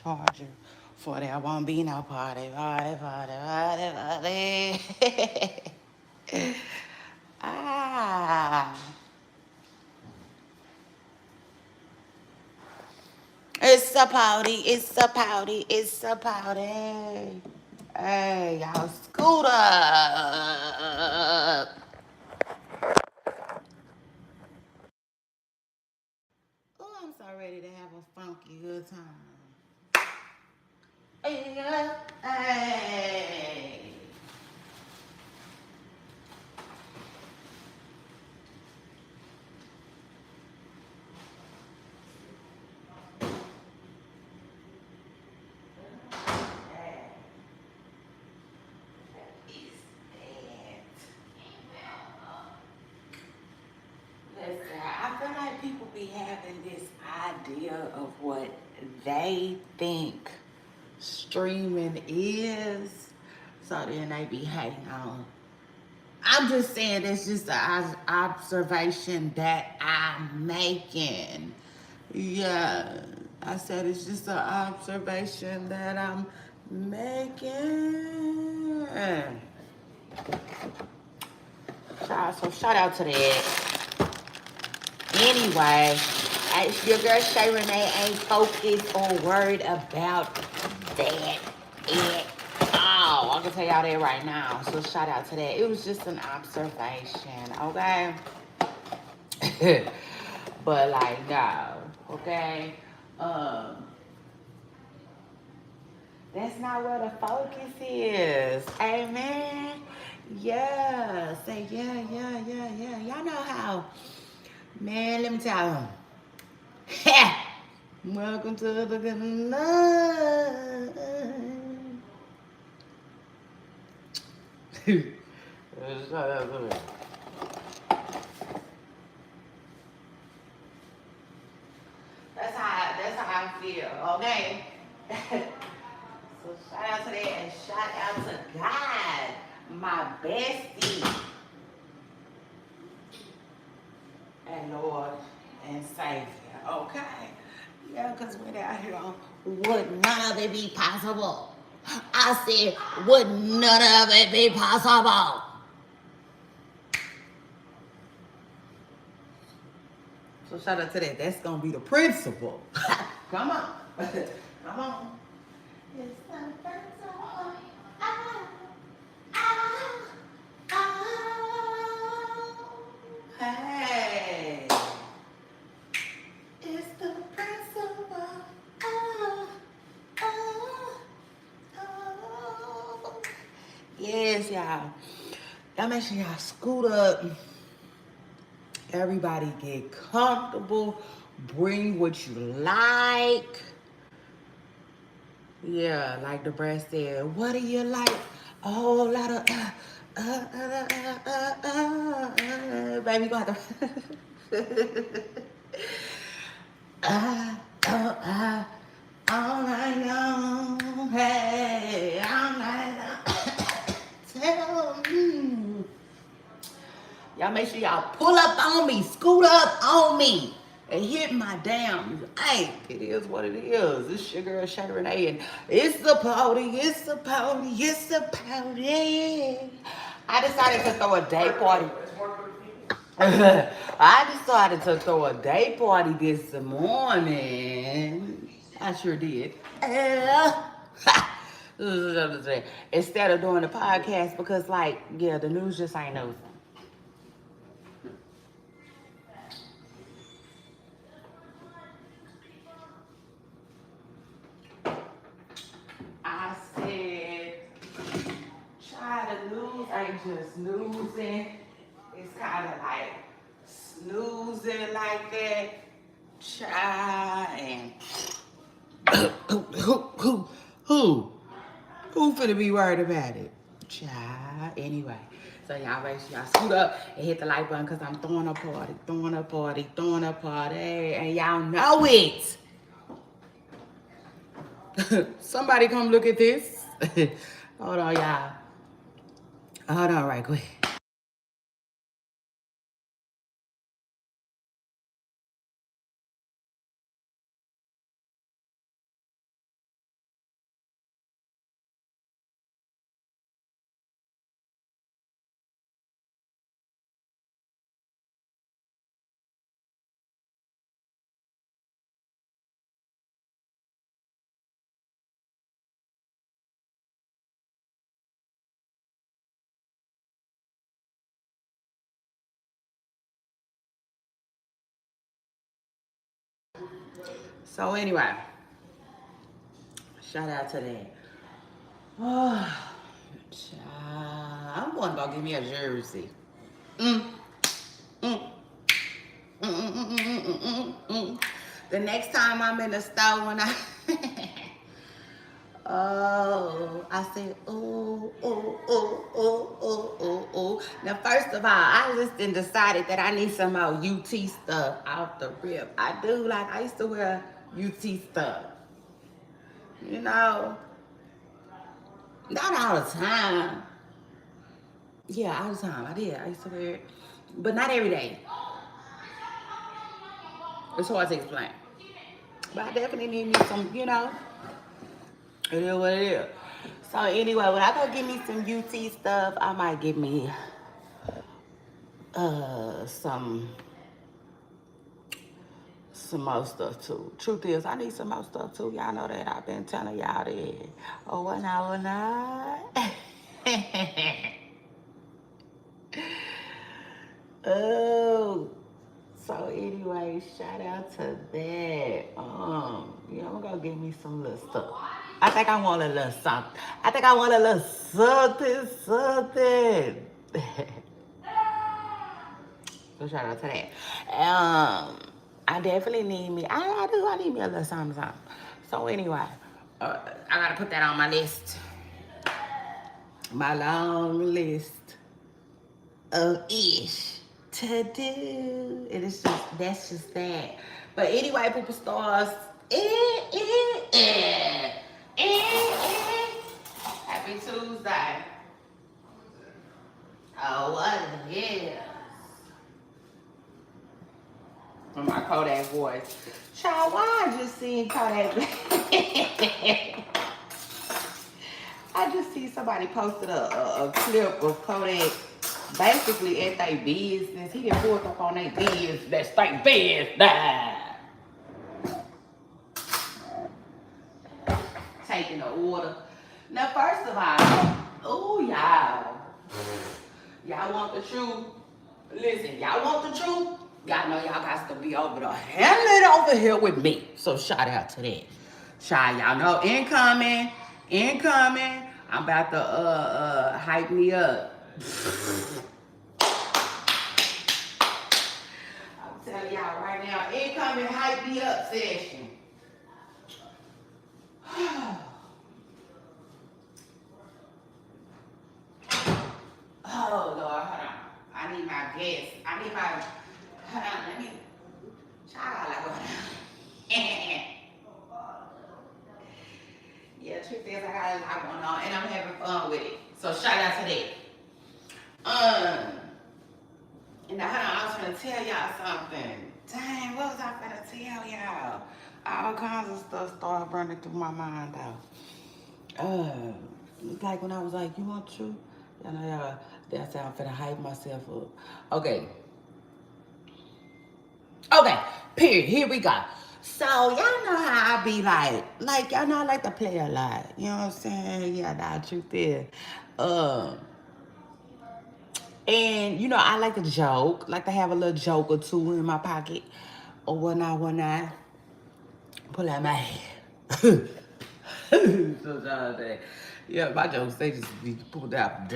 charger for there won't be no party, party, party, party, party. ah. It's a party, it's a party, it's a party. Hey, y'all, scoot up. Oh, I'm so ready to have a funky good time. Yeah. Hey. Listen, I feel like people be having this idea of what they think streaming is, so then they be hating on. I'm just saying it's just an observation that I'm making. Yeah, I said it's just an observation that I'm making. So shout out to that. Anyway, your girl Shay Renee ain't focused or worried about that at all. I can tell y'all that right now. So shout out to that. It was just an observation, okay? But like no, okay? Um, that's not where the focus is. Amen. Yeah. Say yeah. Y'all know how. Man, let me tell you. Welcome to the good night. Shut up to me. That's how I feel, okay? So shout out to that and shout out to God, my bestie and Lord and Savior, okay? Yeah, because without him, would none of it be possible? I said, would none of it be possible? So shout out to that. That's gonna be the principle. Come on. Come on. It's the principle. Ah, ah, ah. Hey. It's the principle. Ah, ah, ah. Yes, y'all. Y'all make sure y'all scoot up. Everybody get comfortable. Bring what you like. Yeah, like the breast said, what do you like? A whole lot of baby, you gonna have to all night long, hey, all night long. Tell me. Y'all make sure y'all pull up on me, scoot up on me, and hit my damn. Hey, it is what it is. It's your girl Shay Renee, and it's the party, it's the party, it's the party. I decided to throw a day party. I decided to throw a day party this morning. I sure did. Instead of doing the podcast, because like, yeah, the news just ain't news. I said, try to lose ain't just snoozing. It's kind of like snoozing like that. Try and who finna be worried about it? Try anyway. So y'all make sure y'all scoot up and hit the like button because I'm throwing a party, throwing a party, throwing a party, and y'all know it. Somebody come look at this. Hold on, y'all. Hold on right quick. So anyway, shout out to that. Oh, I'm going to go get me a jersey. Mm, mm, The next time I'm in the store when I oh, I said, oh, oh, oh, oh, oh, oh, oh. Now, first of all, I just then decided that I need some more UT stuff off the rip. I do, like, I used to wear UT stuff. You know, not all the time. Yeah, all the time. I did. I used to wear it. But not every day. It's hard to explain. But I definitely need me some, you know. It is what it is. So anyway, when I go get me some UT stuff, I might get me some more stuff too. Truth is, I need some more stuff too. Y'all know that. I've been telling y'all that. Oh, what now, what not? Oh. So anyway, shout out to that. Yeah, I'm gonna get me some little stuff. I think I want a little something. I think I want a little something. So shout out to that. I definitely need me. I need me a little something. So anyway, I gotta put that on my list. My long list of ish to do. It is just, that's just that. But anyway, Pooper Stars, happy Tuesday. Oh, what it is. From my Kodak voice. Child, why I just seen Kodak? I just see somebody posted a clip of Kodak basically at their business. He done pulled up on their business. That's their business. Taking the order. Now, first of all, oh, y'all. Y'all want the truth? Listen, y'all want the truth? Y'all know y'all got to be over there. Handle it over here with me. So shout out to that. Shout, y'all know incoming. I'm about to hype me up. I'm telling y'all right now, incoming hype me up session. Oh Lord, hold on. I need my guest. Hold on, let me. Child, like what? Yeah, truth is I got a lot going on and I'm having fun with it. So shout out to that. And now hold on, I was gonna tell y'all something. Dang, what was I gonna tell y'all? All kinds of stuff started running through my mind though. Like when I was like, you want truth? Y'all know y'all, that's how I'm finna hype myself up. Okay, period, here we go. So y'all know how I be like y'all know I like to play a lot. You know what I'm saying? Yeah, nah, truth is. And you know, I like to joke, like to have a little joke or two in my pocket. Or whatnot. Pull out my head. So yeah, my jokes, they just be pulled out.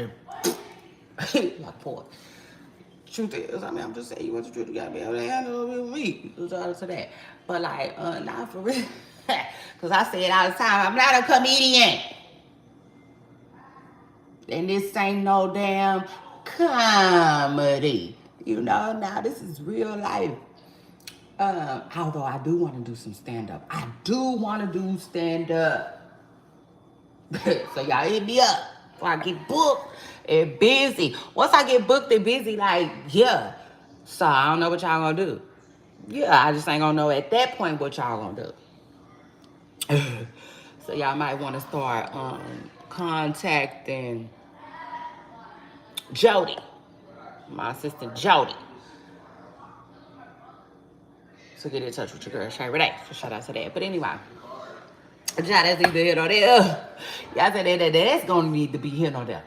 Like pork. Truth is, I mean, I'm just saying, you want the truth, you gotta be able to handle it with me. So to that. But like, not for real. Because I say it all the time, I'm not a comedian. And this ain't no damn comedy. You know, now this is real life. Although I do want to do some stand-up. So y'all hit me up before I get booked and busy. Once I get booked and busy, like, yeah. So I don't know what y'all gonna do. Yeah, I just ain't gonna know at that point what y'all gonna do. So y'all might want to start contacting Jody, my assistant Jody, to get in touch with your girl Shay Renee. So shout out to that. But anyway, y'all that's either here or there. Y'all said that's gonna need to be here or there.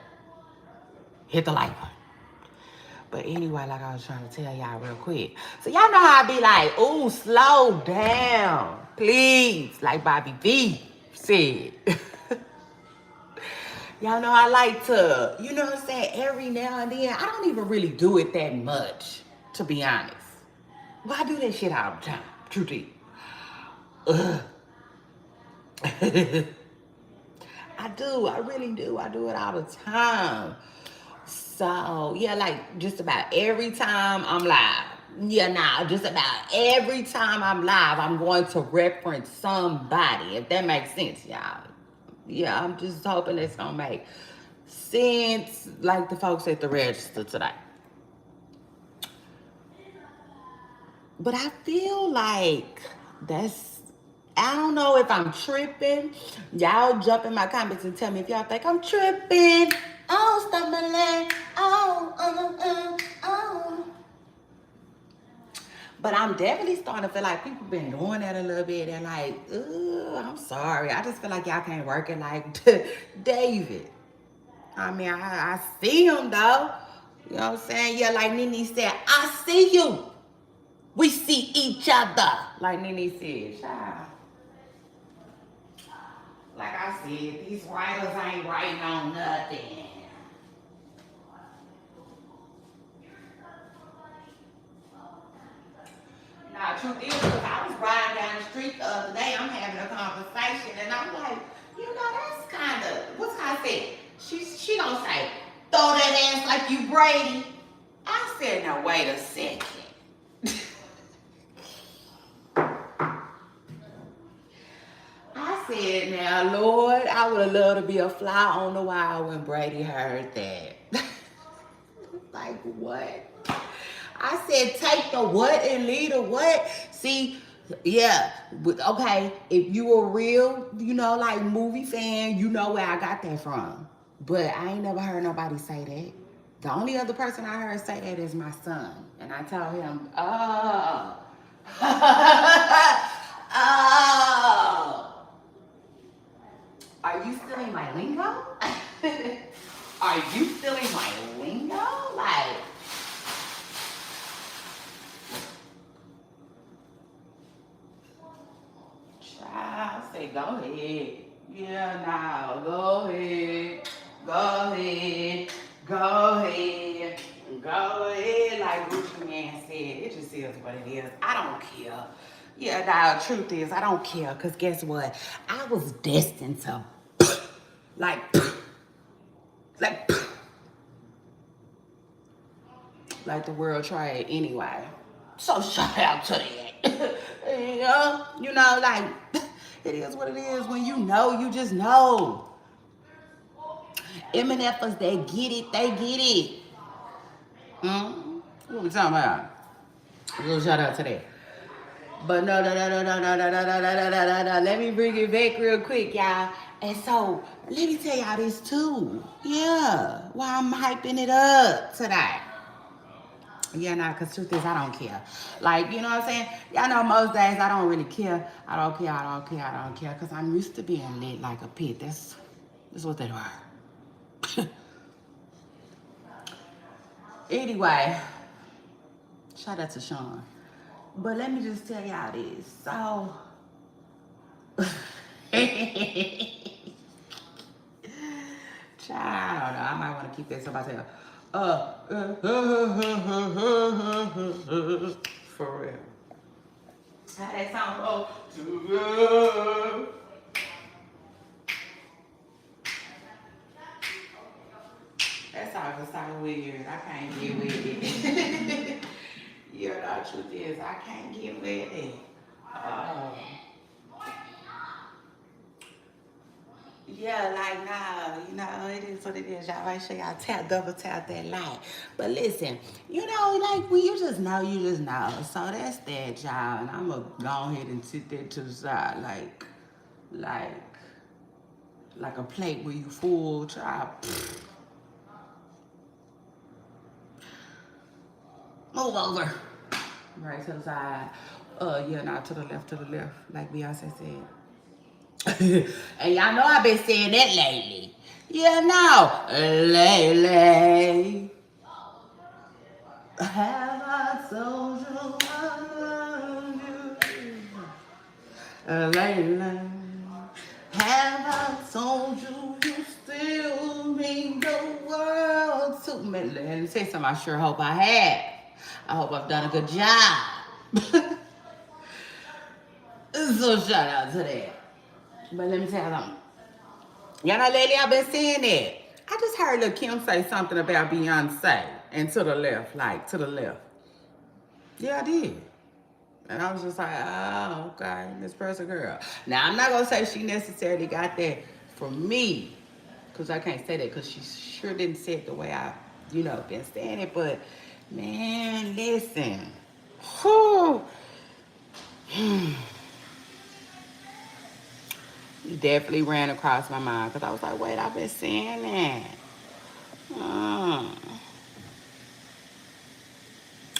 Hit the like button. But anyway, like I was trying to tell y'all real quick. So y'all know how I be like, ooh, slow down, please. Like Bobby V said. Y'all know I like to, you know what I'm saying, every now and then. I don't even really do it that much, to be honest. Well, I do that shit all the time, truly. I do, I really do. I do it all the time. So, yeah, like just about every time I'm live. Yeah, nah, just about every time I'm live, I'm going to reference somebody, if that makes sense, y'all. Yeah, I'm just hoping it's gonna make sense, like the folks at the register today. But I feel like that's, I don't know if I'm tripping. Y'all jump in my comments and tell me if y'all think I'm tripping. Oh, stumbling. Oh. But I'm definitely starting to feel like people been doing that a little bit. And like, I'm sorry. I just feel like y'all can't work it like David. I mean, I see him though. You know what I'm saying? Yeah, like Nene said, I see you. We see each other. Like Nene said, child. Like I said, these writers ain't writing on nothing. Now, truth is, because I was riding down the street the other day, I'm having a conversation, and I'm like, you know, that's kind of, what's I said? She don't say, throw that ass like you Brady. I said, now wait a second. I said, now, Lord, I would have loved to be a fly on the wall when Brady heard that. Like, what? I said, take the what and leave the what? See, yeah, okay, if you a real, you know, like movie fan, you know where I got that from. But I ain't never heard nobody say that. The only other person I heard say that is my son. And I told him, oh. Oh. Are you stealing my lingo? Are you stealing my lingo? Like, child, say go ahead. Yeah, now, go ahead. Go ahead. Go ahead. Go ahead. Like Gucci Man said, it just is what it is. I don't care. Yeah, now, the truth is, I don't care. Because guess what? I was destined to, like, like, like the world trade anyway. So shout out to that. You know, like, it is what it is. When you know, you just know. MNFers, they get it, they get it. What we talking about? A little shout out to that. But no. Let me bring it back real quick, y'all. And so, let me tell y'all this too. Yeah, why I'm hyping it up today. Yeah, nah, because truth is, I don't care. Like, you know what I'm saying? Y'all know most days I don't really care. I don't care. Because I'm used to being lit like a pit. That's what they are. Anyway, shout out to Sean. But let me just tell y'all this. So, child, I might want to keep that to myself. For real. How that sound? Oh, that sounds so weird. I can't get with it. Yeah, the truth is, I can't get with it. Yeah, like, nah, you know, it is what it is. Y'all make sure y'all double tap that like. But listen, you know, like, when you just know, you just know. So that's that, y'all. And I'm going to go ahead and sit there to the side, like a plate where you full, child. Move over. Right to the side. Yeah, now to the left, like Beyonce said. And y'all know I've been saying that lately. Yeah, no. Lately. Have I told you I love you? Lately, have I told you you still mean the world to me? Let me say something. I sure hope I have. I hope I've done a good job. So shout out to that. But let me tell you something. You know, lately I've been seeing it. I just heard Lil Kim say something about Beyonce and to the left, like to the left. Yeah, I did. And I was just like, oh, okay, Miss Person Girl. Now, I'm not going to say she necessarily got that from me, because I can't say that, because she sure didn't say it the way I, been saying it. But, man, listen. Whew. It definitely ran across my mind, because I was like, wait, I've been saying that. Hmm.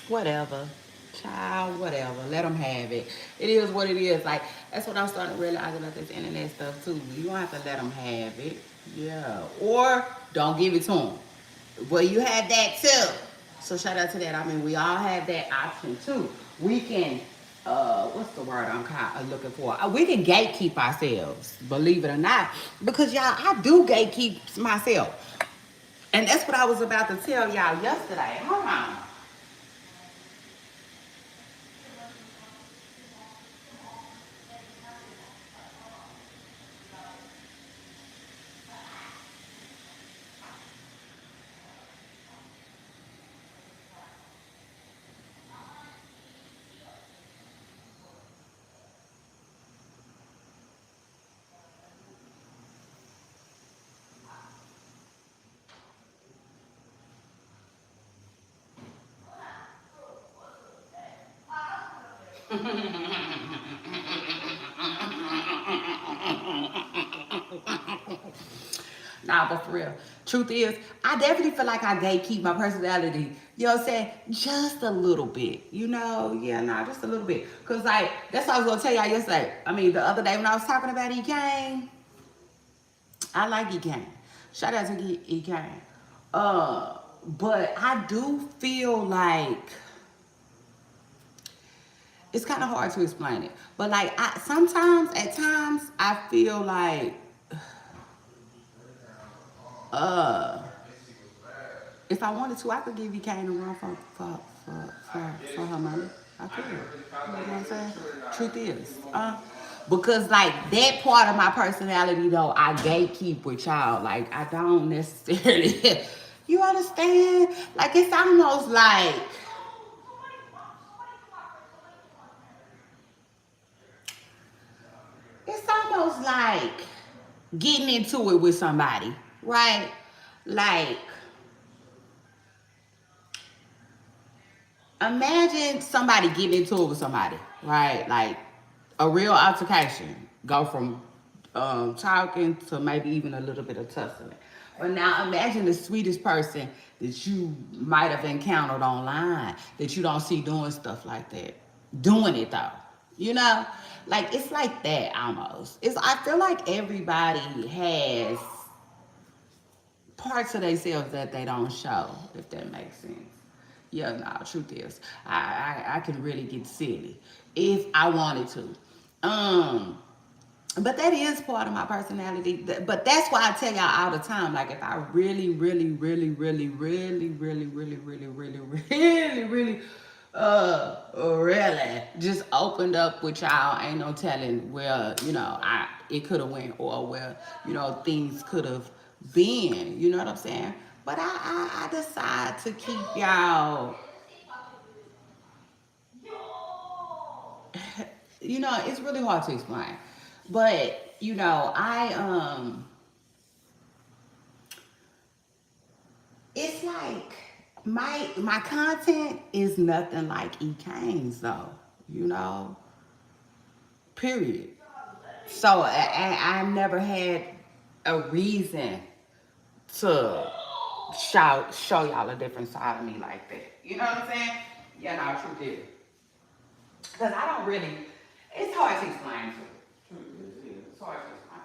Whatever. Child, whatever. Let them have it. It is what it is. Like, that's what I'm starting to realize about this internet stuff, too. You don't have to let them have it. Yeah. Or don't give it to them. Well, you have that, too. So, shout out to that. I mean, we all have that option, too. We can, what's the word I'm looking for? We can gatekeep ourselves, believe it or not. Because, y'all, I do gatekeep myself. And that's what I was about to tell y'all yesterday. Hold on. Nah, but for real. Truth is, I definitely feel like I gatekeep my personality. You know what I'm saying? Just a little bit. Yeah, nah, just a little bit. Cause like that's what I was gonna tell y'all yesterday. I mean, the other day when I was talking about E Kane, I like E Kane. Shout out to E Kane. But I do feel like it's kind of hard to explain it. But like I sometimes at times I feel like uh if I wanted to, I could give you Kane a run for her money. I could. You know what I'm saying? Truth is. Because like that part of my personality though, I gatekeep with y'all. Like I don't necessarily you understand? Like it's almost like getting into it with somebody, right? Like imagine somebody getting into it with somebody, right? Like a real altercation, go from talking to maybe even a little bit of tussling. But now imagine the sweetest person that you might have encountered online that you don't see doing stuff like that, doing it though. You know, like it's like that almost. I feel like everybody has parts of themselves that they don't show, if that makes sense. Yeah, no, truth is, I can really get silly if I wanted to. But that is part of my personality. But that's why I tell y'all all the time, like if I really, really, really, really, really, really, really, really, really, really, really, really just opened up with y'all, ain't no telling where, it could have went or where, things could have been, you know what I'm saying? But I decide to keep y'all, it's really hard to explain. But, it's like my content is nothing like E Kane's though, you know. Period. So I never had a reason to show y'all a different side of me like that. You know what I'm saying? Yeah, no, truth is. Because I don't really. It's hard to explain to. It's hard to explain.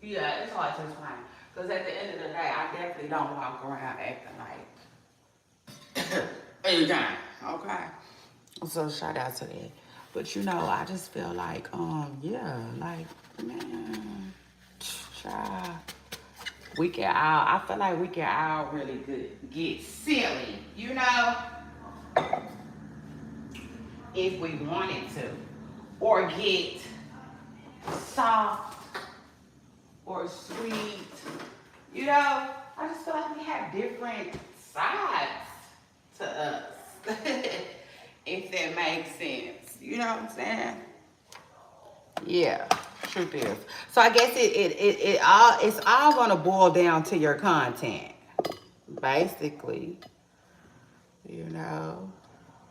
Yeah, it's hard to explain. Because at the end of the day, I definitely don't walk around acting like anything. Okay? So shout out to that. But you know, I just feel like, yeah, like, man, child, we can all, I feel like we can all really get silly, you know, if we wanted to. Or get soft or sweet. You know, I just feel like we have different sides to us. If that makes sense. You know what I'm saying? Yeah, truth is. So I guess it's all gonna boil down to your content. Basically. You know.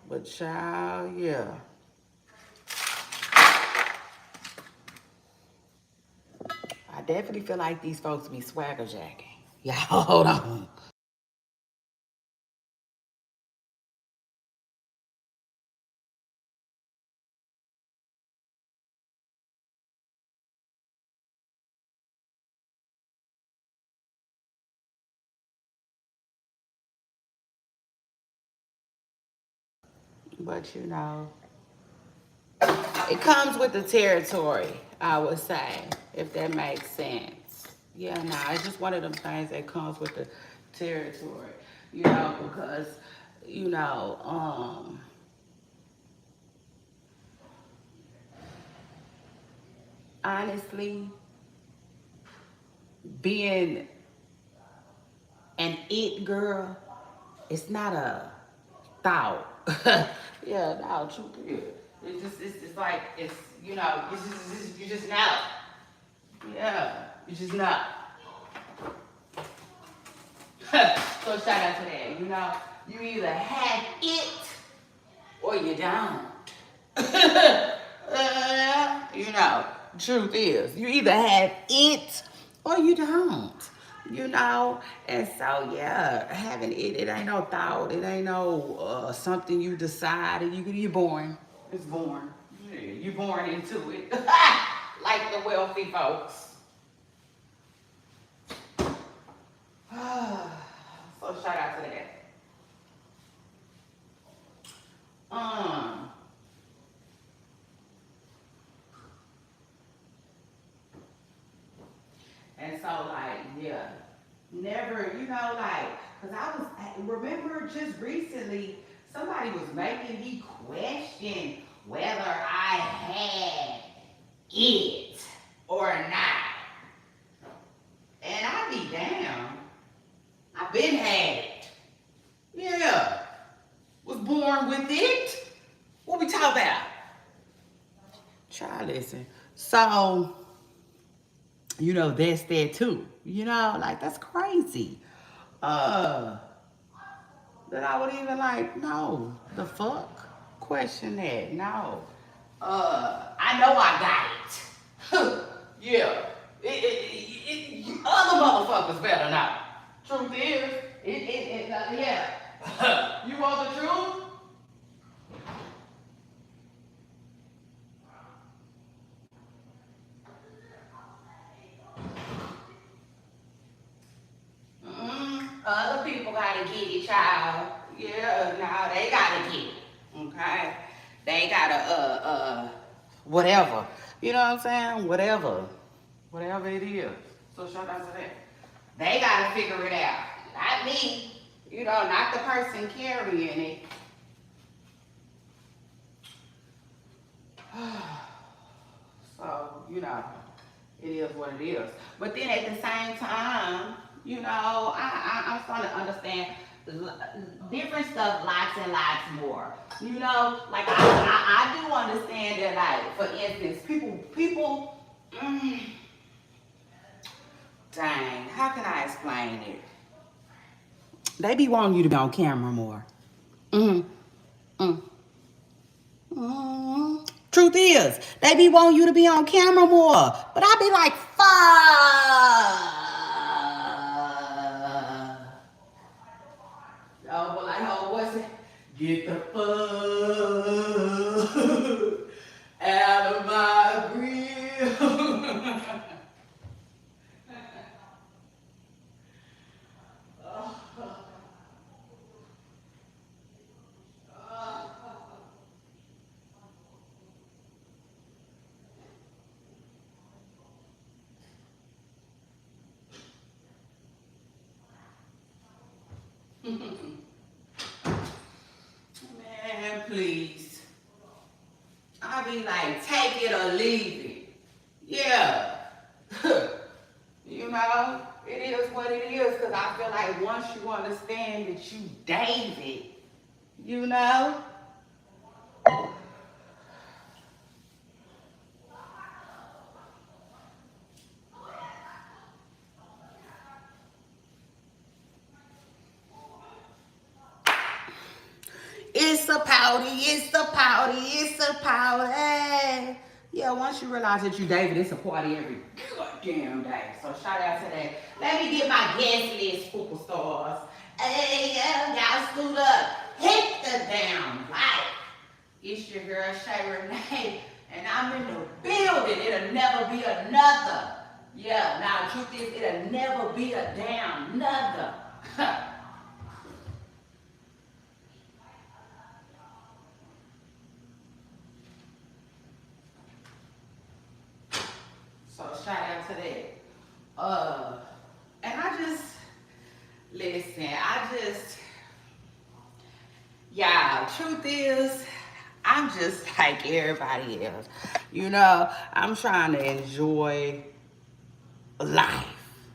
But child, yeah. I definitely feel like these folks be swagger jacking. Y'all hold on. But you know, it comes with the territory, I would say, if that makes sense. Yeah, nah, it's just one of them things that comes with the territory, you know, because, you know, honestly, being an it girl, it's not a thought. Yeah, no, truth is. It's just like, it's, you know, you just know. Yeah, you just know. So shout out to that. You know, you either have it or you don't. You know, truth is, you either have it or you don't. You know, and so yeah, having it ain't no thought, it ain't no something you decided. You born, it's born. Yeah, you born into it, like the wealthy folks. So shout out to that. Um, and so like, yeah, never, you know, like, cause I remember just recently, somebody was making me question whether I had it or not. And I be damn, I been had it. Yeah, was born with it. What we talk about? Try listen. So, you know, that's there too. You know, like that's crazy. Uh, that I would even like, no, the fuck? Question that, no. I know I got it. Yeah. Other motherfuckers better not. Truth is, yeah. You want the truth? Other people gotta get it, child. Yeah, no, they gotta get it. Okay? They gotta, whatever. You know what I'm saying? Whatever. Whatever it is. So shout out to that. They gotta figure it out. Not me. You know, not the person carrying it. So, you know, it is what it is. But then at the same time, you know, I'm starting to understand different stuff lots and lots more. You know, like I do understand that, like, for instance, people, dang, how can I explain it? They be wanting you to be on camera more. Mm-hmm. Mm. Truth is, they be wanting you to be on camera more. But I be like, fuck. Oh, well, like, oh, what's it? Get the fuck out of my grill. Man, please. I be like, take it or leave it. Yeah. You know, it is what it is, because I feel like once you understand that you David, you know? It's a pouty, it's a pouty, it's a pouty. Yeah, once you realize that you David, it's a party every goddamn day. So shout out to that. Let me get my guest list, superstars. Hey, yeah, y'all scoot up. Hit the damn light. It's your girl, Shay Renee, and I'm in the building. It'll never be another. Yeah, now the truth is, it'll never be a damn another. So shout out to that. And I just listen. Yeah. Truth is, I'm just like everybody else. You know, I'm trying to enjoy life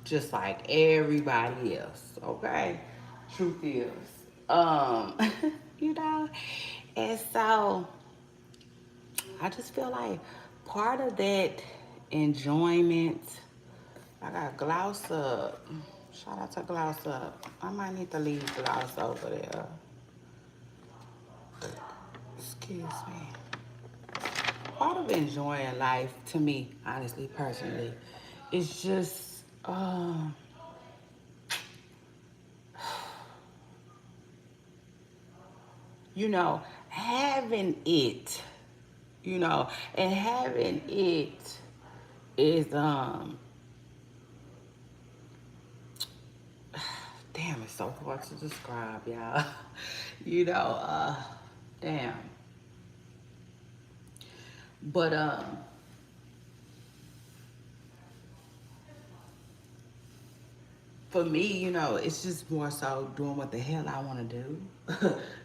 just like everybody else. Okay. Truth is, um, you know, and so I just feel like part of that enjoyment, I got Gloss Up. Shout out to Gloss Up. I might need to leave Gloss over there. Excuse me. Part of enjoying life, to me, honestly, personally, is just, you know, having it, you know, and having it is, damn, it's so hard to describe, y'all. You know, damn. But, for me, you know, it's just more so doing what the hell I want to do.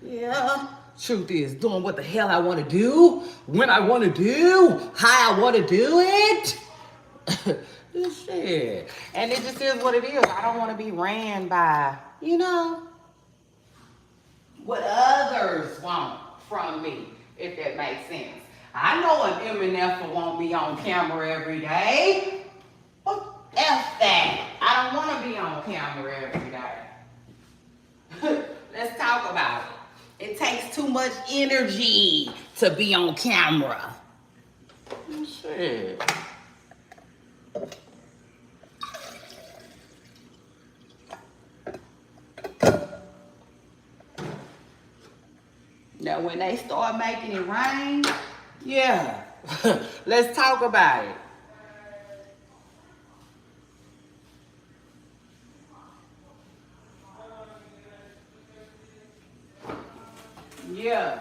Yeah. Truth is, doing what the hell I want to do, when I want to do, how I want to do it. Shit. And it just is what it is. I don't want to be ran by, you know, what others want from me, if that makes sense. I know an MNF won't be on camera every day. But F that. I don't want to be on camera every day. Let's talk about it. It takes too much energy to be on camera. Shit. Now, when they start making it rain, yeah, let's talk about it. Yeah.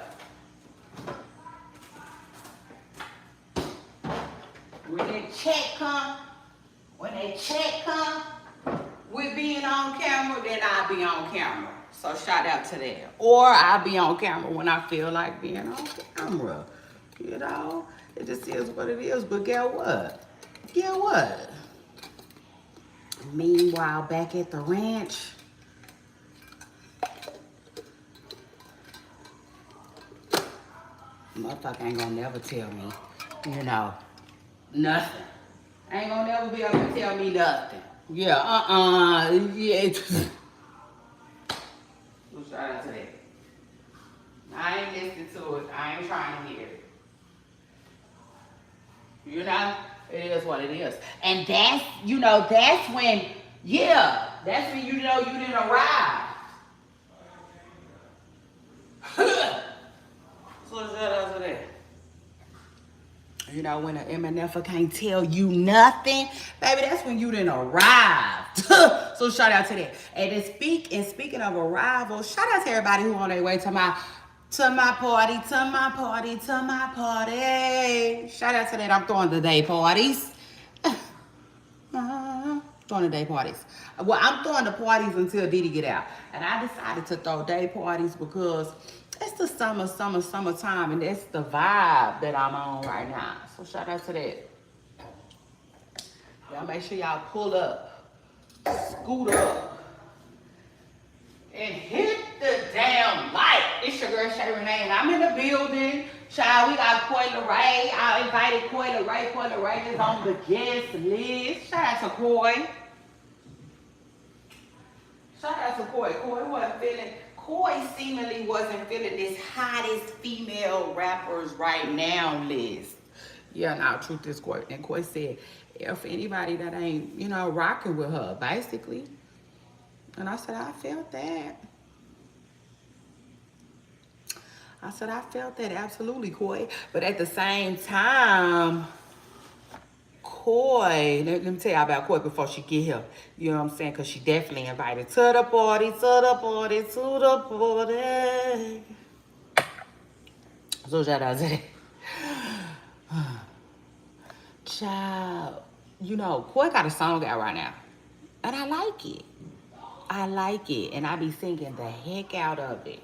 When that check come, with being on camera, then I'll be on camera. So shout out to that. Or I'll be on camera when I feel like being on camera. You know, it just is what it is. But guess what? Guess what? Meanwhile, back at the ranch, motherfucker ain't gonna never tell me, you know, nothing. Ain't gonna never be able to tell me nothing. Yeah, yeah. So shout out to that. I ain't listening to it. I ain't trying to hear it. You know, it is what it is. And that's, you know, that's when, yeah, that's when you know you didn't arrive. So shout out to that. You know, when an MNF can't tell you nothing, baby, that's when you didn't arrive. So shout out to that. And speaking of arrival, shout out to everybody who on their way to my party. Shout out to that. I'm throwing the day parties. Throwing the day parties. Well, I'm throwing the parties until Diddy get out. And I decided to throw day parties because it's the summertime, and that's the vibe that I'm on right now. So shout out to that. Y'all make sure y'all pull up, scoot up, and hit the damn light. It's your girl Shay Renee, and I'm in the building. Child, we got Coi Leray. I invited Coi Leray. Coi Leray is on the guest list. Shout out to Coi. Shout out to Coi. Coi seemingly wasn't feeling this hottest female rappers right now list. Yeah, now truth is Coi. And Coi said, if anybody that ain't, rocking with her, basically. And I said, I felt that. Absolutely, Coi. But at the same time, Coi, let me tell y'all about Coi before she get here. You know what I'm saying? Because she definitely invited to the party. So shout out to that. Child, Coi got a song out right now. And I like it. And I be singing the heck out of it.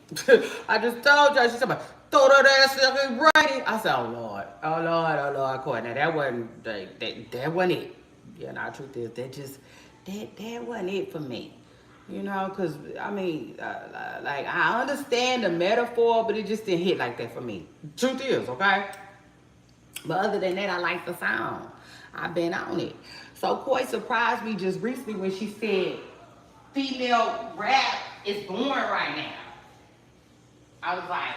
I just told y'all, she said, throw that ass in right. I said, oh Lord, Coi. Now that wasn't it. Yeah, now truth is, that wasn't it for me. Because, I understand the metaphor, but it just didn't hit like that for me. Truth is, okay? But other than that, I like the sound. I've been on it. So Coi surprised me just recently when she said, female rap is born right now. I was like,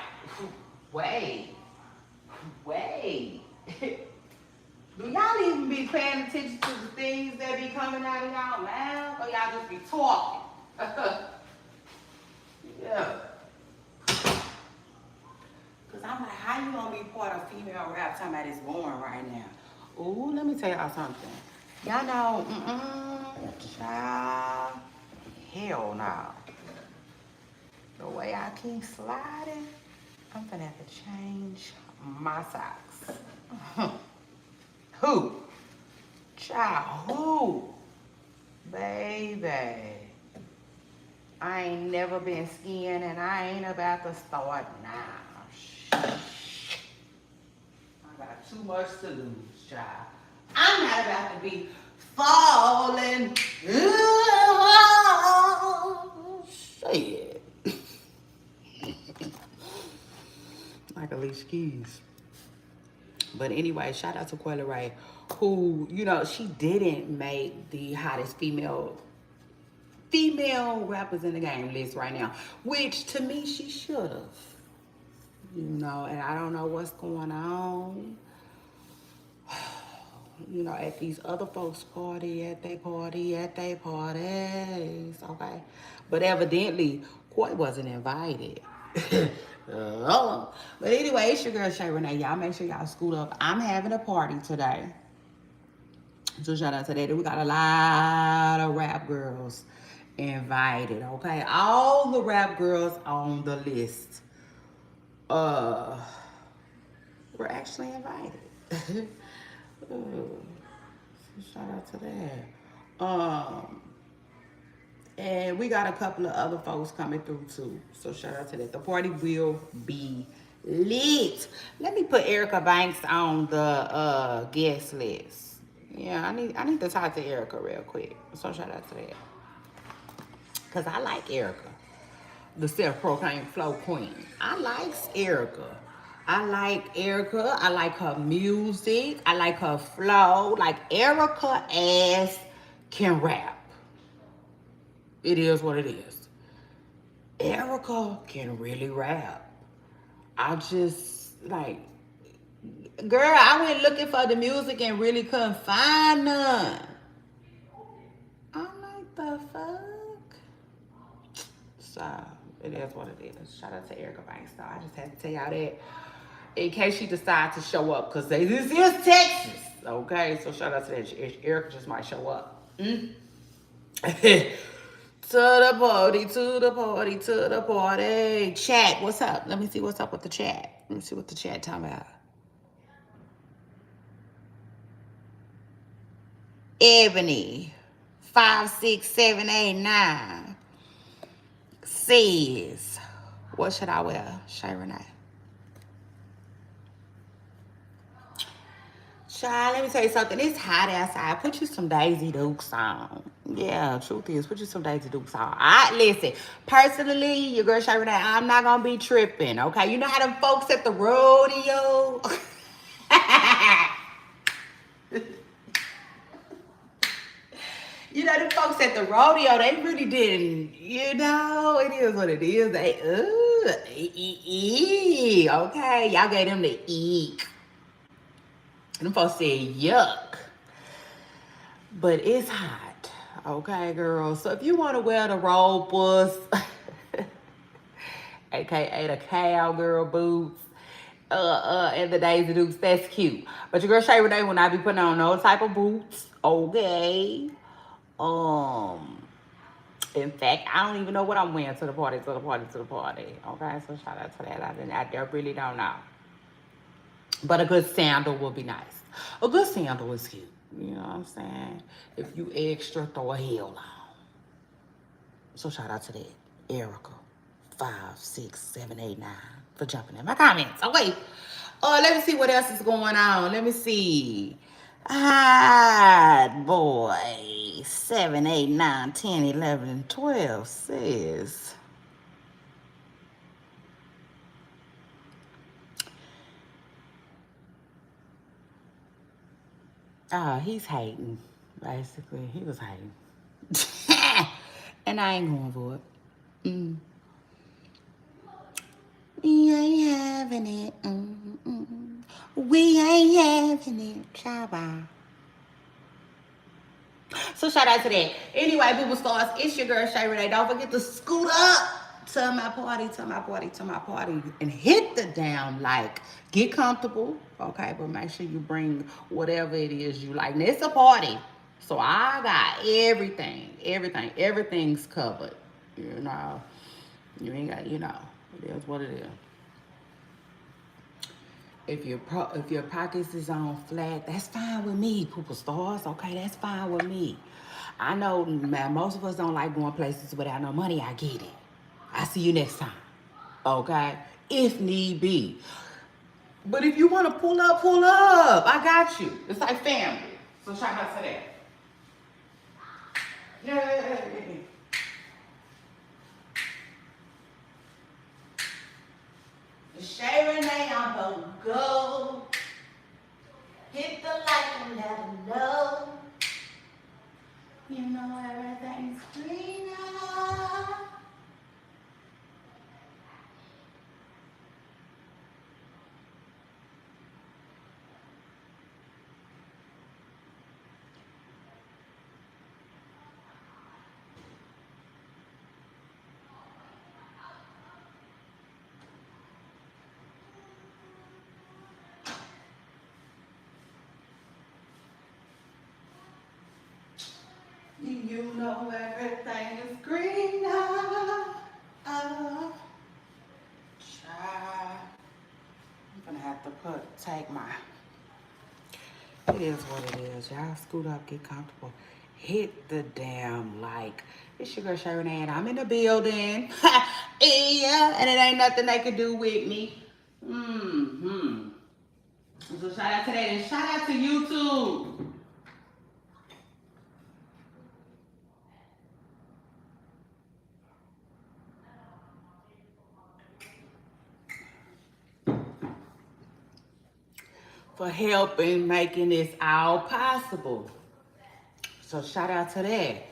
wait. Do y'all even be paying attention to the things that be coming out of y'all mouth? Or y'all just be talking? Yeah. Because I'm like, how you gonna be part of female rap talking about it's born right now? Ooh, let me tell y'all something. Y'all know, child. Hell no. The way I keep sliding, I'm gonna have to change my socks. Who? Child, who? Baby. I ain't never been skiing and I ain't about to start now. I got too much to lose, child. I'm not about to be falling. Say it. Like Alicia Keys. But anyway, shout out to Coi Leray, who, she didn't make the hottest female rappers in the game list right now, which to me she should have. And I don't know what's going on. At these other folks' at their parties, okay? But evidently, Coi wasn't invited. But anyway, it's your girl Shay Renee. Y'all make sure y'all scoot up. I'm having a party today. So shout out to that. We got a lot of rap girls invited, okay? All the rap girls on the list were actually invited. Shout out to that. And we got a couple of other folks coming through too. So shout out to that. The party will be lit. Let me put Erica Banks on the guest list. Yeah, I need to talk to Erica real quick. So shout out to that. Cause I like Erica, the self-proclaimed flow queen. I like Erica. I like her music. I like her flow. Like Erica ass can rap. It is what it is. Erica can really rap. I just girl, I went looking for the music and really couldn't find none. I'm like, the fuck? So, it is what it is. Shout out to Erica Banks, though. I just had to tell y'all that in case she decides to show up, because this is Texas, okay? So, shout out to that. Erica just might show up. To the party. Chat, what's up? Let me see what's up with the chat. Let me see what the chat talking about. Ebony, 5, 6, 7, 8, 9 says, what should I wear? Shay Renee. Child, let me tell you something. It's hot outside. Put you some Daisy Dukes on. Yeah, truth is, put you some Daisy Dukes on. Listen, personally, your girl Shay Renee, I'm not going to be tripping, okay? You know how them folks at the rodeo? You know, the folks at the rodeo, they really didn't, you know, it is what it is. They, okay? Y'all gave them the eek. And them folks said, yuck. But it's hot, okay, girl? So if you want to wear the robust, aka the cowgirl boots, and the Daisy Dukes, that's cute. But your girl Shay Renee will not be putting on no type of boots, okay? In fact, I don't even know what I'm wearing to the party. Okay, so shout out to that. I really don't know. But a good sandal will be nice. A good sandal is cute. You know what I'm saying? If you extra, throw a heel on. So shout out to that. Erica, 5, 6, 7, 8, 9 for jumping in my comments. Oh, wait. Let me see what else is going on. Let me see. Hot boy. 7, 8, 9, 10, 11, and 12 says. He's hating. Basically, he was hating. And I ain't going for it. We ain't having it. We ain't having it. Shabba. So shout out to that. Anyway, Booba Stars, it's your girl Shay Renee. Don't forget to scoot up to my party, and hit the damn like. Get comfortable, okay? But make sure you bring whatever it is you like. And it's a party, so I got everything's covered. You know, you ain't got, you know, it is what it is. If your pockets is on flat, that's fine with me, Poopa Stars. Okay, that's fine with me. I know, man, most of us don't like going places without no money. I get it. I see you next time. Okay, if need be. But if you want to pull up, I got you. It's like family. So shout out to that. Yeah. Shay Renee, I'm gonna go. Hit the like and let them know. You know everything's greener. You know everything is greener. I'm gonna have to take my. It is what it is. Y'all scoot up, get comfortable. Hit the damn like. It's your girl Shay Renee, and I'm in the building. Yeah, and it ain't nothing they can do with me. So shout out to that, and shout out to YouTube. For helping making this all possible. So shout out to that.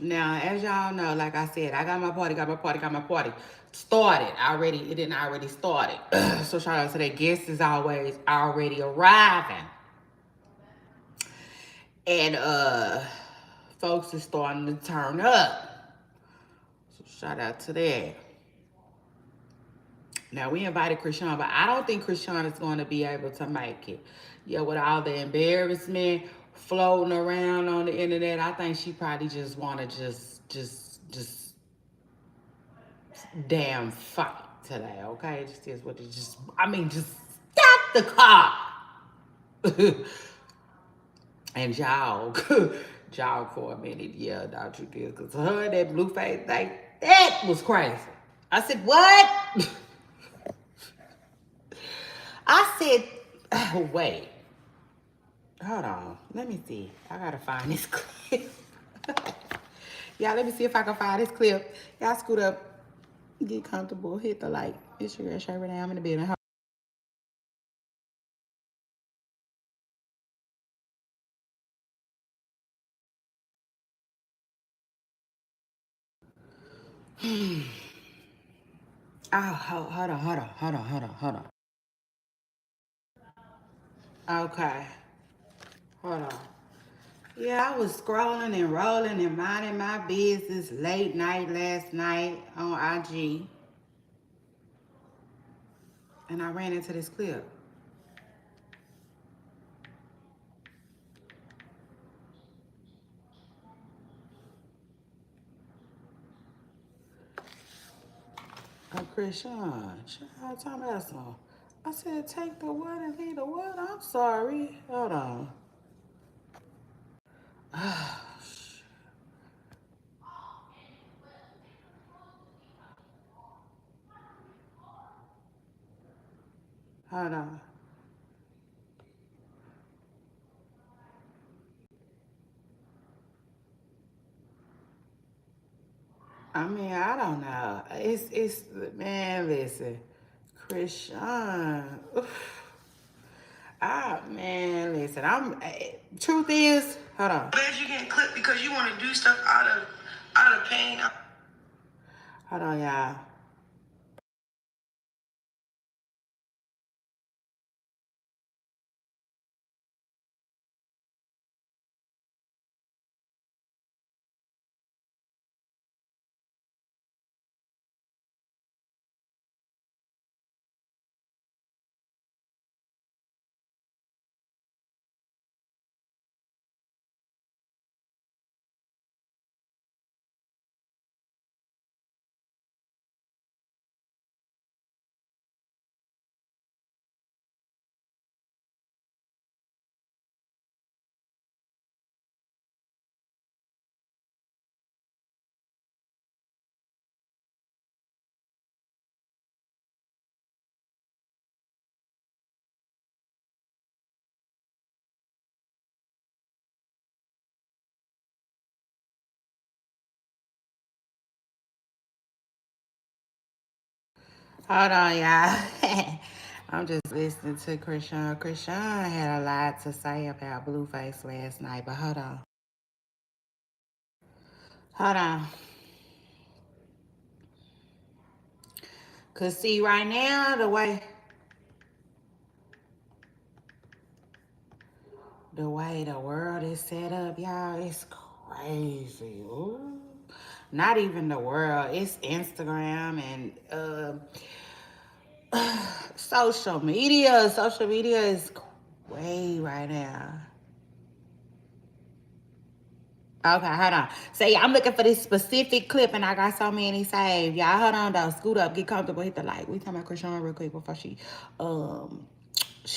Now, as y'all know, like I said, I got my party started already. It didn't already started. So shout out to that. Guests is always already arriving. And folks is starting to turn up. So shout out to that. Now, we invited Krishan, but I don't think Krishan is going to be able to make it. Yeah, with all the embarrassment floating around on the internet, I think she probably just want to just damn fight today, okay? It just is what it just, I mean, just stop the car. and jog. Jog for a minute. Yeah, Dr. Gill. Because her and that blue face, like, that was crazy. I said, what? I said, wait. Hold on. Let me see. I gotta find this clip. Y'all, let me see if I can find this clip. Y'all scoot up, get comfortable, hit the like. It's your girl Shay Renee. I'm in the building. Oh, hold on, hold on, hold on, hold on, hold on. Okay, hold on. Yeah, I was scrolling and rolling and minding my business late night last night on IG, and I ran into this clip. Krishan, child, talking about some. I said, take the what and leave the what? I'm sorry. Hold on. Hold on. I mean, I don't know. It's man, listen, Krishan. Ah, man, listen. Truth is, hold on. Glad you getting clipped because you want to do stuff out of pain. Hold on, y'all. Hold on, y'all. I'm just listening to Krishan. Krishan had a lot to say about Blueface last night, but hold on. Hold on. Cause see, right now, the way the world is set up, y'all, it's crazy. Ooh. Not even the world. It's Instagram and social media. Social media is way right now. Okay, hold on. See, I'm looking for this specific clip, and I got so many saved. Y'all, hold on though. Scoot up, get comfortable, hit the like. We talking about Krishan real quick before she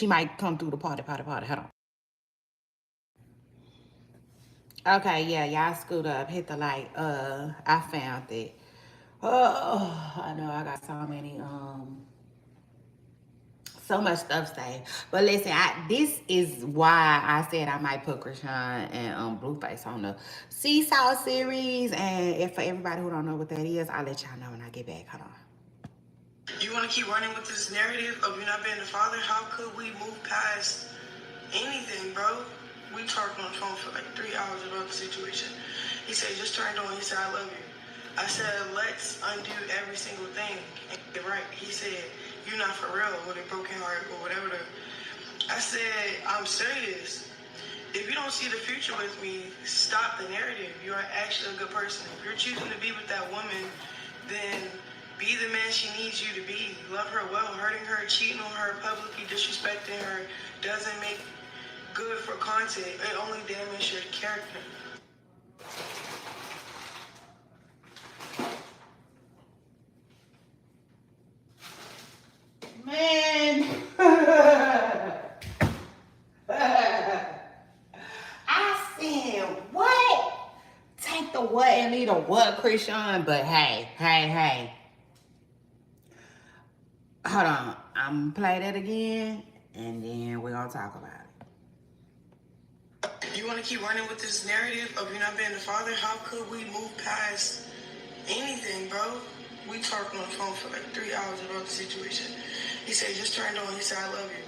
might come through the party. Hold on. Okay, yeah, y'all scoot up, hit the like. I found it. Oh, I know I got so much stuff saved. But listen, this is why I said I might put Krishan and Blueface on the Seesaw series. And if for everybody who don't know what that is, I'll let y'all know when I get back. Hold on. You want to keep running with this narrative of you not being a father? How could we move past anything, bro? We talked on the phone for like 3 hours about the situation. He said, just turned on. He said, I love you. I said, let's undo every single thing. And you're right. He said, you're not for real with a broken heart or whatever. I said, I'm serious. If you don't see the future with me, stop the narrative. You are actually a good person. If you're choosing to be with that woman, then be the man she needs you to be. Love her well. Hurting her, cheating on her, publicly disrespecting her doesn't make good for content. It only damages your character. Man. I know what, Christian, but hey. Hold on. I'm gonna play that again, and then we're gonna talk about it. You want to keep running with this narrative of you not being the father? How could we move past anything, bro? We talked on the phone for like 3 hours about the situation. He said, just turned on. He said, I love you.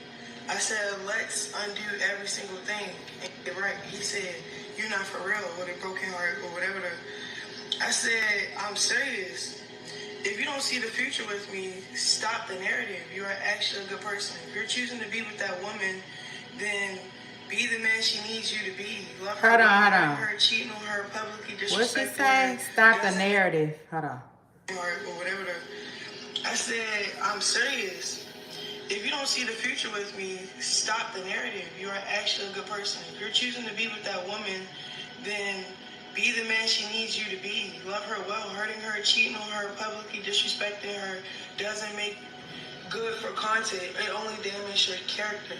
I said, let's undo every single thing. And you're right. He said, you're not for real, with a broken heart or whatever. I said, I'm serious. If you don't see the future with me, stop the narrative. You are actually a good person. If you're choosing to be with that woman, then be the man she needs you to be. Love her. Hold on. Her cheating on her, publicly disrespecting What's she saying? Stop the narrative. Hold on. Or whatever. I said, I'm serious. If you don't see the future with me, stop the narrative. You are actually a good person. If you're choosing to be with that woman, then be the man she needs you to be. Love her well. Hurting her, cheating on her, publicly disrespecting her doesn't make good for content. It only damages your character.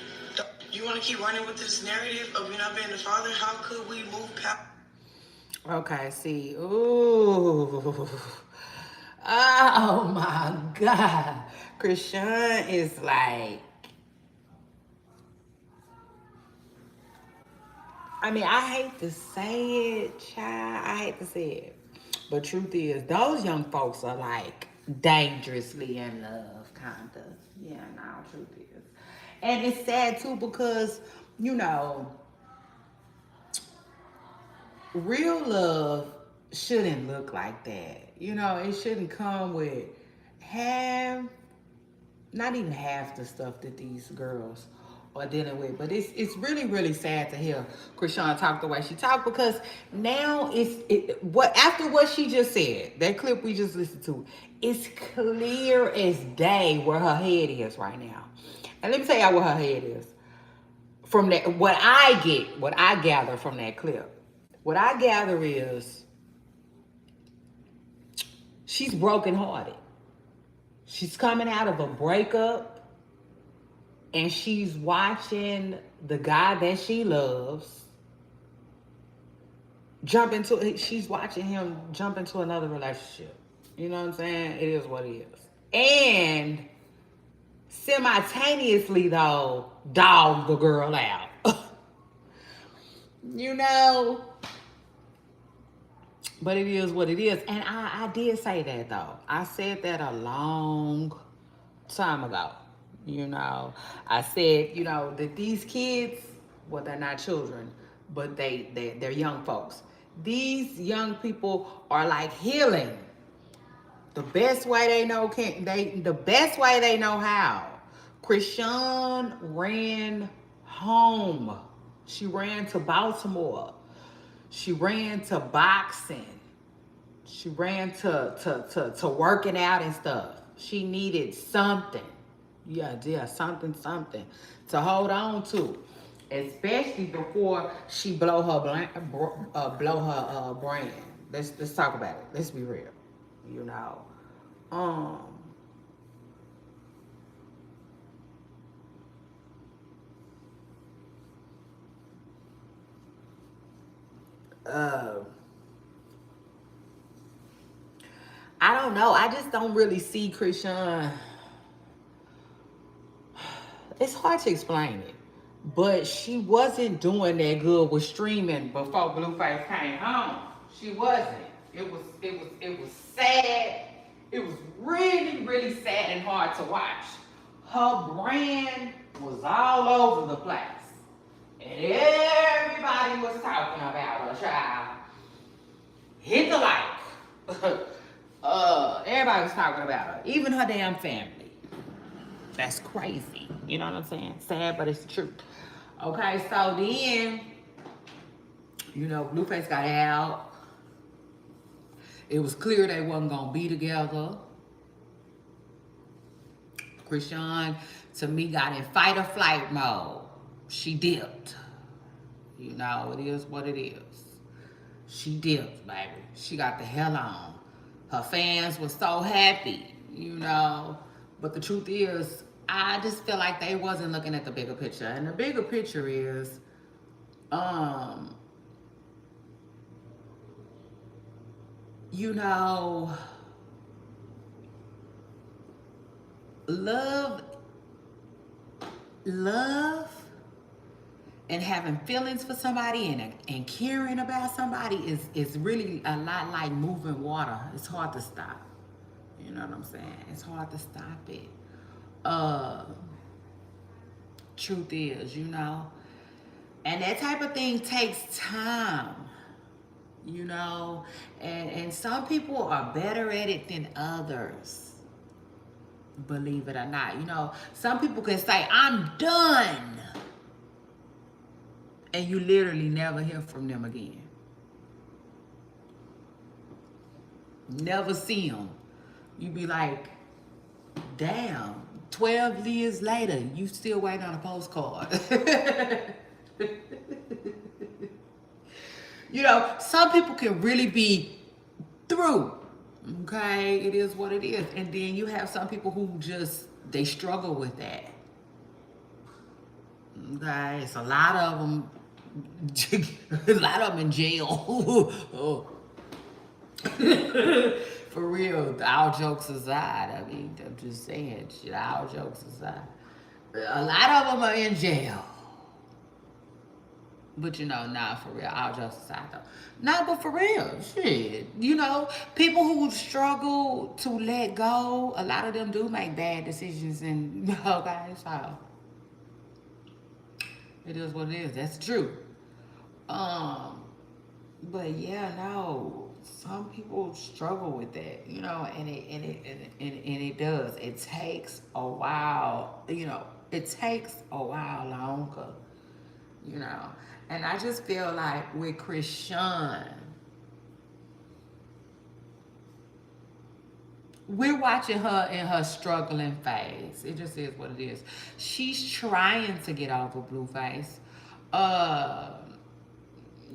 You want to keep running with this narrative of you not being the father? How could we move past? Okay, see. Ooh. Oh my God. Christian is like, I mean, I hate to say it, child. I hate to say it. But truth is, those young folks are like dangerously in love, kind of. Yeah, no, truth is. And it's sad too because, you know, real love shouldn't look like that. You know, it shouldn't come with half, not even half the stuff that these girls are dealing with. But it's really, really sad to hear Chrisean talk the way she talked, because now what after what she just said, that clip we just listened to, it's clear as day where her head is right now. And let me tell y'all what her head is. From that, what I gather from that clip. What I gather is she's brokenhearted. She's coming out of a breakup and she's watching the guy that she loves she's watching him jump into another relationship. You know what I'm saying? It is what it is. And simultaneously, though, dog the girl out. You know? But it is what it is. And I did say that, though. I said that a long time ago. You know, I said, you know, that these kids, well, they're not children, but they're young folks. These young people are like healing the best way they know the best way they know how. Chrisean ran home. She ran to Baltimore. She ran to boxing. She ran to working out and stuff. She needed something. Yeah, something to hold on to, especially before she blow her brand. Let's talk about it. Let's be real. You know, um, uh, I don't know. I just don't really see Chrisean. It's hard to explain it, but she wasn't doing that good with streaming before Blueface came home. She wasn't. It was sad. It was really, really sad and hard to watch. Her brand was all over the place, and everybody was talking about her, child. Hit the like. Everybody was talking about her, even her damn family. That's crazy. You know what I'm saying? Sad, but it's the truth. Okay, so then, you know, Blueface got out. It was clear they wasn't gonna be together. Chrisean, to me, got in fight or flight mode. She dipped. You know, it is what it is. She dipped, baby. She got the hell on. Her fans were so happy, you know. But the truth is, I just feel like they wasn't looking at the bigger picture. And the bigger picture is, you know, love, love, and having feelings for somebody and caring about somebody is really a lot like moving water. It's hard to stop. You know what I'm saying? It's hard to stop it. Uh, truth is, you know, and that type of thing takes time. You know, and some people are better at it than others. Believe it or not, you know, some people can say, "I'm done," and you literally never hear from them again. Never see them. You be like, damn, 12 years later, you still waiting on a postcard. You know, some people can really be through. Okay, it is what it is. And then you have some people who just, they struggle with that. Okay, it's a lot of them, a lot of them in jail. Oh. For real, all jokes aside, I mean, I'm just saying, shit, all jokes aside. A lot of them are in jail. But you know, nah, for real, all jokes aside though. Nah, but for real, shit. You know, people who struggle to let go, a lot of them do make bad decisions and, okay, so. It is what it is, that's true. But yeah, no, some people struggle with that, you know, and it does. It takes a while, you know, it takes a while longer, you know. And I just feel like with Chrisean, we're watching her in her struggling phase. It just is what it is. She's trying to get over Blueface. Uh,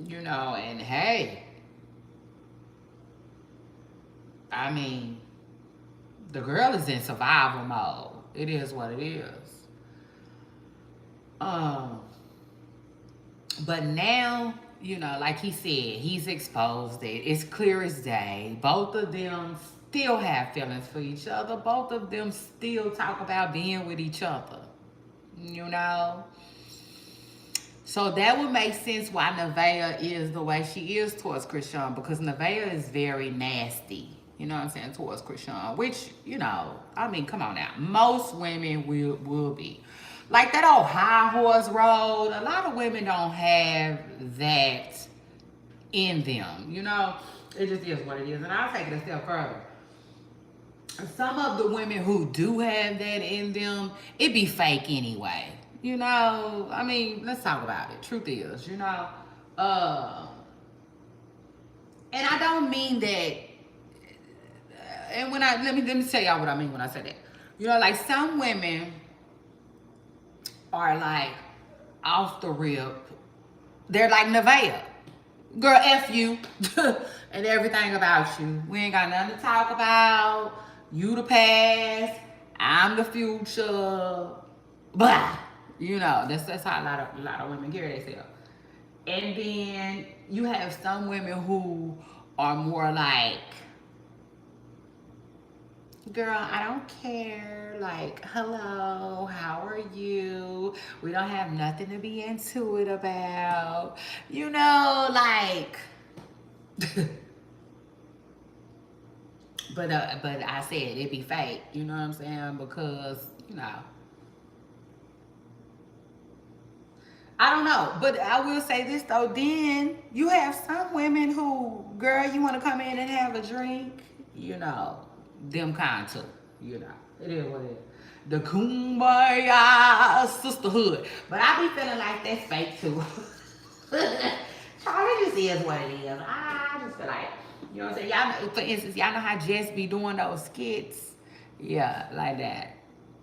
you know, and hey, I mean, the girl is in survival mode. It is what it is. Um, but now, you know, like he said, he's exposed it. It's clear as day. Both of them still have feelings for each other. Both of them still talk about being with each other. You know? So that would make sense why Nevaeh is the way she is towards Chrisean, because Nevaeh is very nasty, you know what I'm saying, towards Chrisean, which, you know, I mean, come on now. Most women will be. Like that old high horse road, a lot of women don't have that in them, you know? It just is what it is. And I'll take it a step further. Some of the women who do have that in them, it be fake anyway. You know, I mean, let's talk about it. Truth is, you know, and I don't mean that. And when I let me tell y'all what I mean when I say that. You know, like some women are like off the rip. They're like Nevaeh. Girl, F you and everything about you. We ain't got nothing to talk about. You the past. I'm the future. Blah. You know, that's how a lot of women carry themselves. And then you have some women who are more like, girl, I don't care. Like, hello, how are you? We don't have nothing to be into it about. You know, like. But I said it be fake. You know what I'm saying? Because, you know. I don't know, but I will say this though. Then you have some women who, girl, you want to come in and have a drink, you know, them kind too, you know. It is what it is. The kumbaya sisterhood, but I be feeling like that's fake too. Child, it just is what it is. I just feel like, you know what I'm saying. Y'all know, for instance, y'all know how Jess be doing those skits, yeah, like that.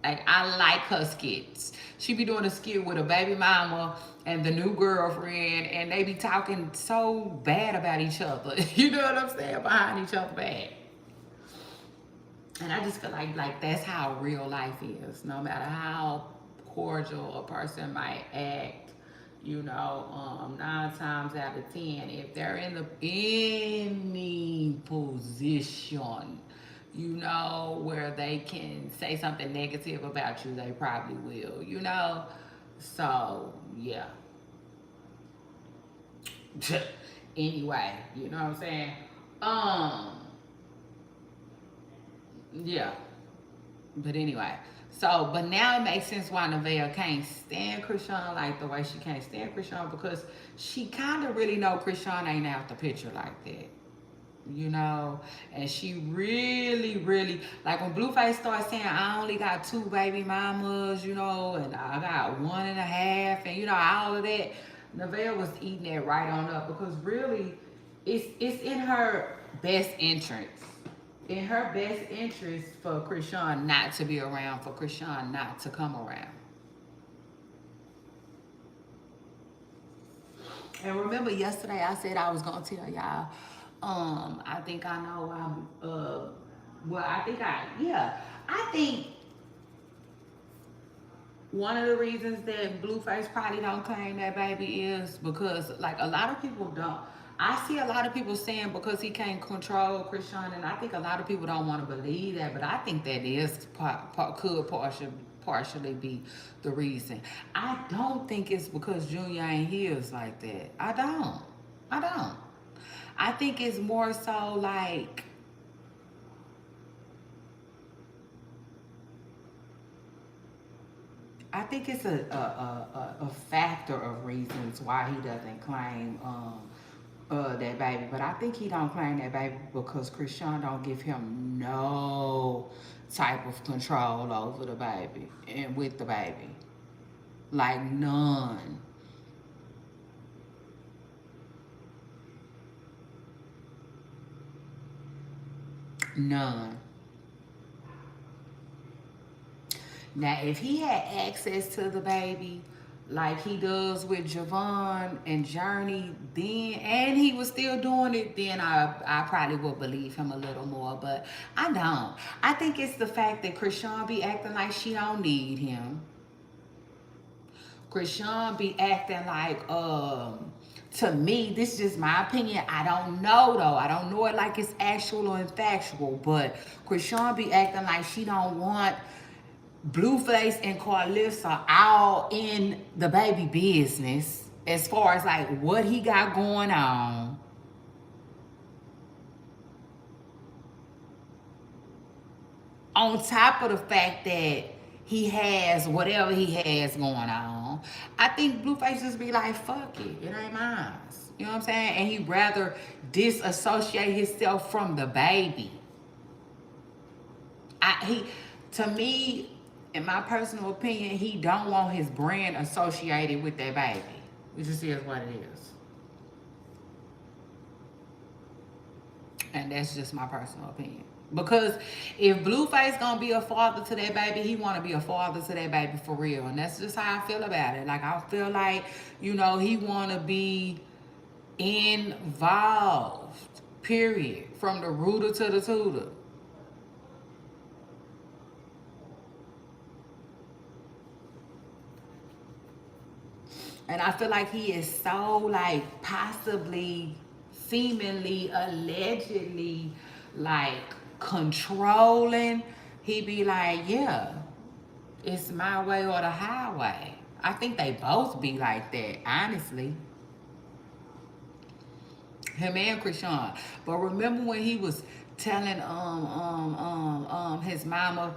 Like, I like her skits. She be doing a skit with a baby mama and the new girlfriend, and they be talking so bad about each other. You know what I'm saying? Behind each other back. And I just feel like that's how real life is. No matter how cordial a person might act, You know, 9 times out of 10, if they're in the any position, you know, where they can say something negative about you, they probably will, you know. So yeah. Anyway, you know what I'm saying? Um, yeah. But anyway, so but now it makes sense why Nevaeh can't stand Krishan like the way she can't stand Krishan, because she kind of really know Krishan ain't out the picture like that, you know. And she really, really, like when Blueface started saying I only got 2 baby mamas, you know, and I got 1.5, and you know all of that. Nevaeh was eating that right on up, because really, it's in her best interest, in her best interest for Krishan not to be around, for Krishan not to come around. And remember yesterday I said I was gonna tell y'all, I think I know well, I think yeah, I think one of the reasons that Blueface probably don't claim that baby is because, like, a lot of people don't. I see a lot of people saying because he can't control Krishan, and I think a lot of people don't want to believe that, but I think that is could partially be the reason. I don't think it's because Junior ain't his like that. I don't. I don't. I think it's more so like, I think it's a factor of reasons why he doesn't claim that baby. But I think he don't claim that baby because Krishan don't give him no type of control over the baby and with the baby. Like none. None. Now, if he had access to the baby like he does with Javon and Journey, then, and he was still doing it, then I probably would believe him a little more. But I don't. I think it's the fact that Krishan be acting like she don't need him. Krishan be acting like, to me, this is just my opinion. I don't know though. I don't know it like it's actual or factual, but Krishan be acting like she don't want Blueface and Carlissa all in the baby business as far as like what he got going on top of the fact that he has whatever he has going on. I think Blueface just be like, fuck it, it ain't mine. You know what I'm saying? And he'd rather disassociate himself from the baby. He, to me, in my personal opinion, he don't want his brand associated with that baby. It just is what it is. And that's just my personal opinion. Because if Blueface gonna be a father to that baby, he wanna be a father to that baby for real. And that's just how I feel about it. Like I feel like, you know, he wanna be involved. Period. From the rooter to the tutor. And I feel like he is so like possibly, seemingly, allegedly like controlling. He be like, yeah, it's my way or the highway. I think they both be like that, honestly. Him and Krishan. But remember when he was telling his mama,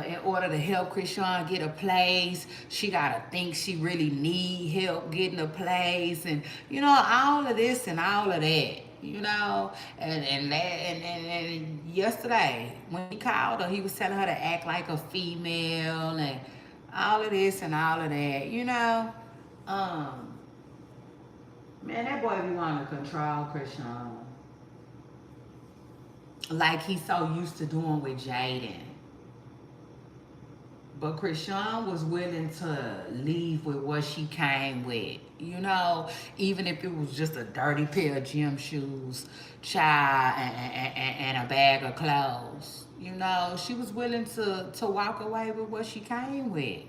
in order to help Krishan get a place, she gotta think she really need help getting a place, and you know all of this and all of that, you know, and yesterday when he called her, he was telling her to act like a female and all of this and all of that, you know. Um, Man, that boy be wanting to control Krishan like he's so used to doing with Jaden. But Krishan was willing to leave with what she came with. You know, even if it was just a dirty pair of gym shoes, child, and a bag of clothes. You know, she was willing to walk away with what she came with.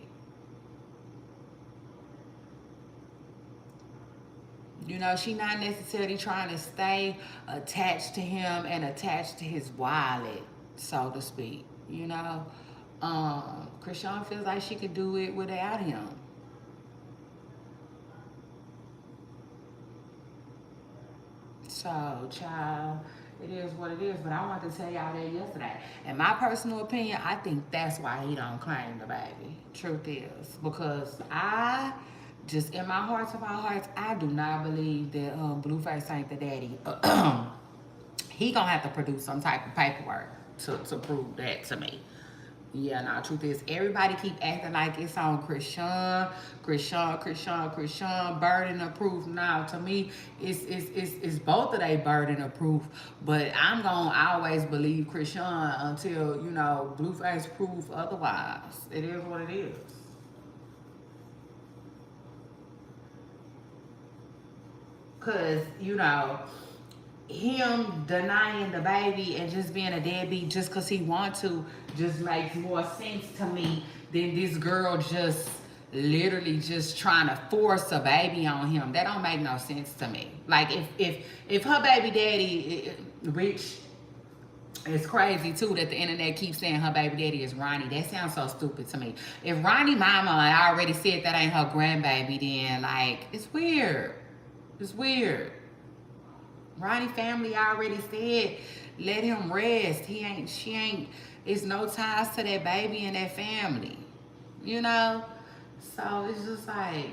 You know, she not necessarily trying to stay attached to him and attached to his wallet, so to speak. You know, Krishan feels like she could do it without him. So, child, it is what it is. But I wanted to tell y'all that yesterday. In my personal opinion, I think that's why he don't claim the baby. Truth is, because I just in my heart of my hearts, I do not believe that Blueface ain't the daddy. He gonna have to produce some type of paperwork to prove that to me. Yeah, now truth is, everybody keep acting like it's on Krishan, burden of proof. Now, to me, it's both of they burden of proof, but I'm gonna always believe Krishan until, you know, Blueface proof otherwise. It is what it is. Cause, you know, him denying the baby and just being a deadbeat just because he want to just makes more sense to me than this girl just literally just trying to force a baby on him. That don't make no sense to me. Like if her baby daddy rich, it's crazy too that the internet keeps saying her baby daddy is Ronnie. That sounds so stupid to me. If Ronnie mama already said that ain't her grandbaby, then like it's weird. It's weird. Ronnie family already said, let him rest. She ain't, it's no ties to that baby and that family. You know? So it's just like,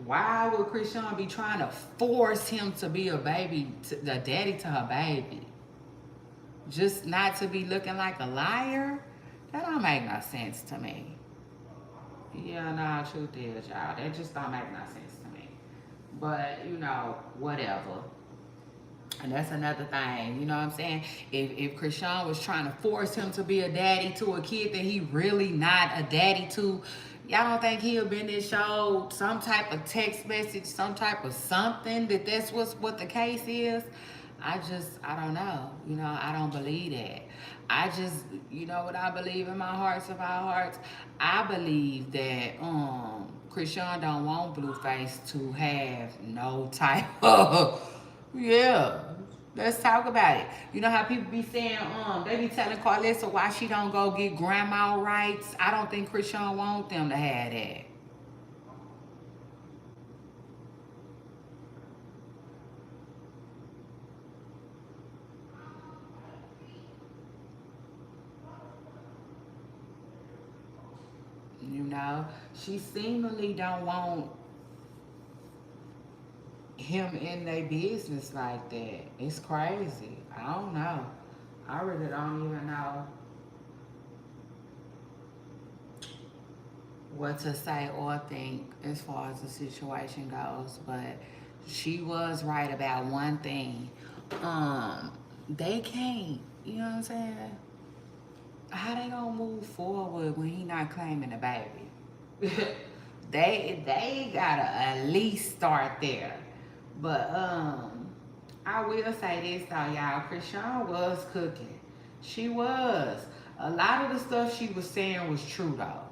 why would Krishan be trying to force him to be the daddy to her baby? Just not to be looking like a liar? That don't make no sense to me. Yeah, nah, truth is, y'all, that just don't make no sense to me. But, you know, whatever. And that's another thing, you know what I'm saying? If Krishan was trying to force him to be a daddy to a kid that he really not a daddy to, y'all don't think he'll been there showed some type of text message, some type of something that's what the case is? I don't know. You know, I don't believe that. I just, you know what I believe in my hearts of our hearts? I believe that Krishan don't want Blueface to have no type of, yeah. Let's talk about it. You know how people be saying, they be telling Carlissa why she don't go get grandma rights? I don't think Krishan want them to have that. You know, she seemingly don't want him in their business like that. It's crazy. I don't know. I really don't even know what to say or think as far as the situation goes, but she was right about one thing. They can't, you know what I'm saying? How they gonna move forward when he not claiming the baby? they gotta at least start there. But I will say this though, y'all. Krishan was cooking. She was. A lot of the stuff she was saying was true though.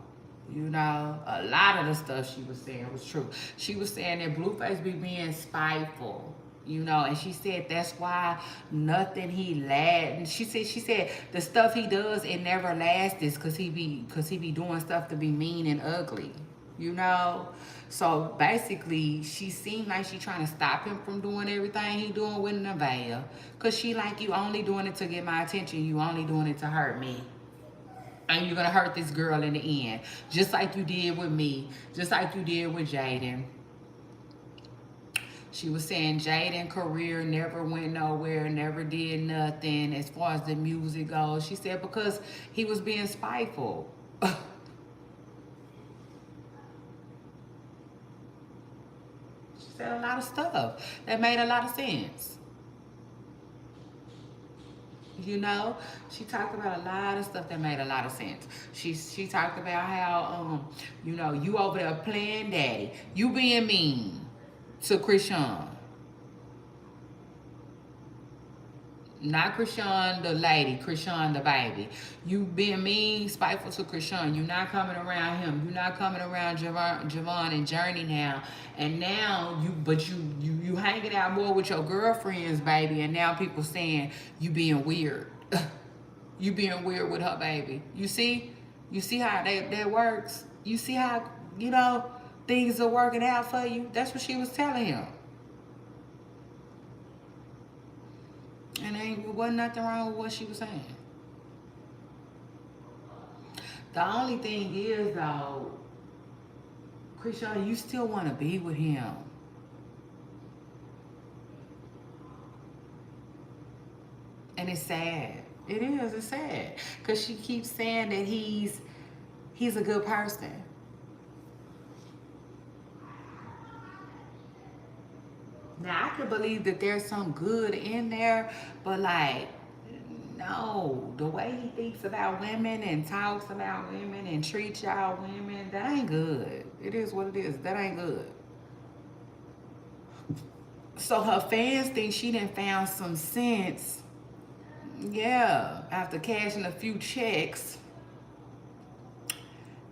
You know, a lot of the stuff she was saying was true. She was saying that Blueface be being spiteful. You know, and she said that's why nothing he lasts. She said the stuff he does, it never lasts because he be doing stuff to be mean and ugly. You know? So basically she seemed like she trying to stop him from doing everything he doing with Nevaeh. Cause she like, you only doing it to get my attention, you only doing it to hurt me. And you're gonna hurt this girl in the end. Just like you did with me. Just like you did with Jaden. She was saying Jaden's career never went nowhere, never did nothing as far as the music goes. She said because he was being spiteful. She said a lot of stuff that made a lot of sense. You know, she talked about a lot of stuff that made a lot of sense. She talked about how, you know, you over there playing daddy. You being mean to Krishan. Not Krishan the lady, Krishan the baby. You being mean, spiteful to Krishan. You not coming around him. You not coming around Javon and Journey now. And now you hanging out more with your girlfriends, baby. And now people saying you being weird. You being weird with her, baby. You see how that works. You see how things are working out for you. That's what she was telling him. And there wasn't nothing wrong with what she was saying. The only thing is, though, Krishan, you still want to be with him. And it's sad. It is. It's sad. Because she keeps saying that he's a good person. Now, I can believe that there's some good in there, but like, no, the way he thinks about women and talks about women and treats y'all women, that ain't good. It is what it is. That ain't good. So her fans think she done found some sense. Yeah, after cashing a few checks.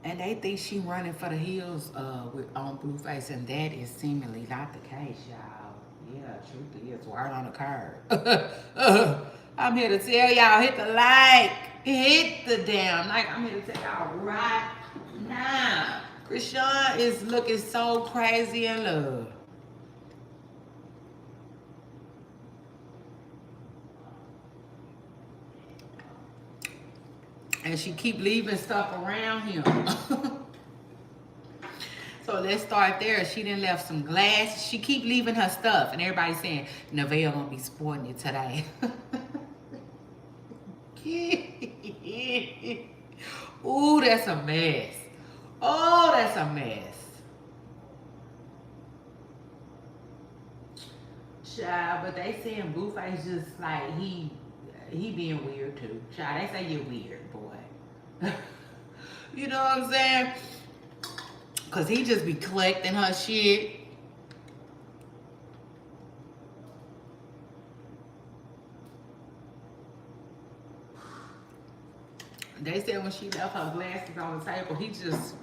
And they think she running for the hills on Blueface, and that is seemingly not the case, y'all. Yeah, truth is, right on the curb. I'm here to tell y'all, hit the like, hit the damn like. I'm here to tell y'all right now. Krishan is looking so crazy in love. And she keep leaving stuff around him. So let's start there. She done left some glass. She keep leaving her stuff. And everybody's saying, Nevaeh gonna be sporting it today. Ooh, that's a mess. Oh, that's a mess. Child, but they saying Blueface just like he being weird too. Child, they say you're weird, boy. You know what I'm saying? Cause he just be collecting her shit. They said when she left her glasses on the table, he just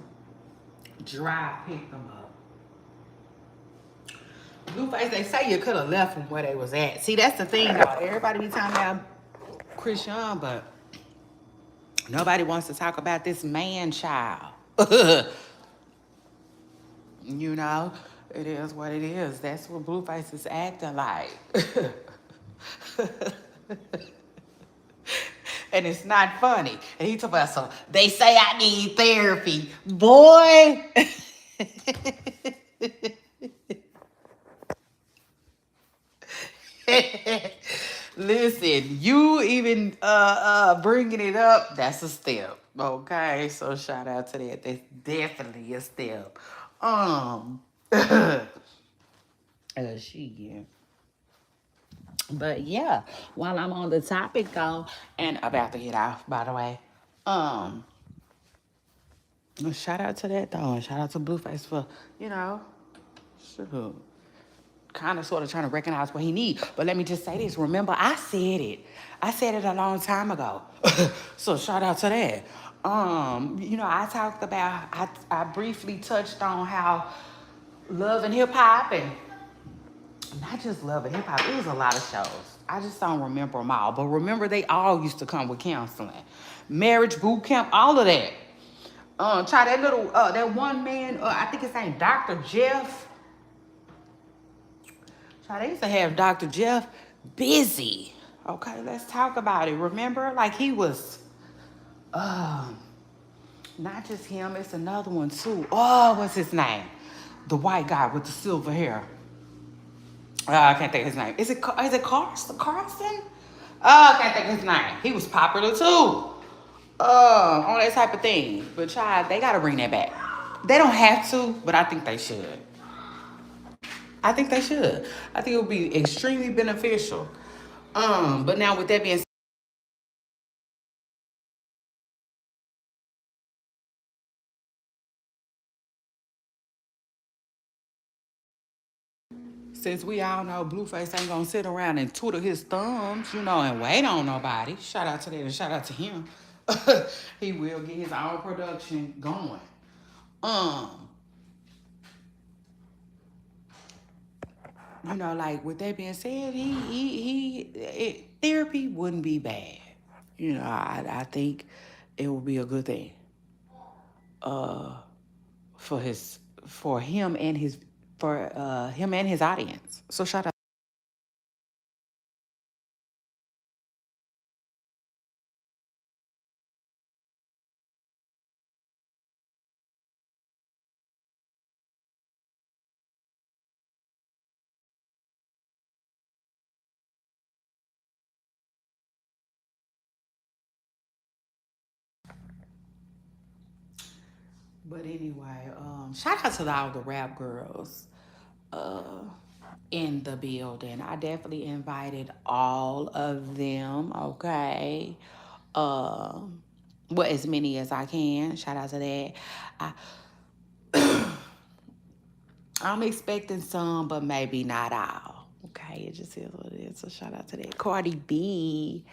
dry picked them up. Blueface, they say you could have left them where they was at. See, that's the thing, though. Everybody be talking about Krishan, but nobody wants to talk about this man child. You know, it is what it is. That's what Blueface is acting like. And it's not funny. And he talk about so they say I need therapy. Boy. Listen, you even bringing it up, that's a step. Okay, so shout out to that. That's definitely a step. She yeah. But yeah, while I'm on the topic though, and about to get off, by the way, shout out to that though, and shout out to Blueface for, shoot, kind of sort of trying to recognize what he needs. But let me just say this. Remember, I said it. I said it a long time ago. So shout out to that. I talked about, I briefly touched on how Love and Hip Hop, and not just Love and Hip Hop, it was a lot of shows. I just don't remember them all. But remember, they all used to come with counseling. Marriage boot camp, all of that. Try that little, that one man, I think his name Dr. Jeff. They used to have Dr. Jeff busy. Okay, let's talk about it. Remember, like he was, not just him, it's another one too. Oh, what's his name? The white guy with the silver hair. I can't think of his name. Is it Carson? I can't think of his name. He was popular too. On that type of thing. But child, they gotta bring that back. They don't have to, but I think they should. I think they should. I think it would be extremely beneficial. But now with that being Since we all know Blueface ain't gonna sit around and twiddle his thumbs, and wait on nobody. Shout out to that and shout out to him. He will get his own production going. Um, like with that being said, therapy wouldn't be bad. I think it would be a good thing. For his for him and his for him and his audience. So shout out. But anyway, shout out to all the rap girls uh, in the building. I definitely invited all of them. Okay, well, as many as I can. Shout out to that. I, I'm expecting some, but maybe not all. Okay, it just is what it is. So shout out to that. Cardi B.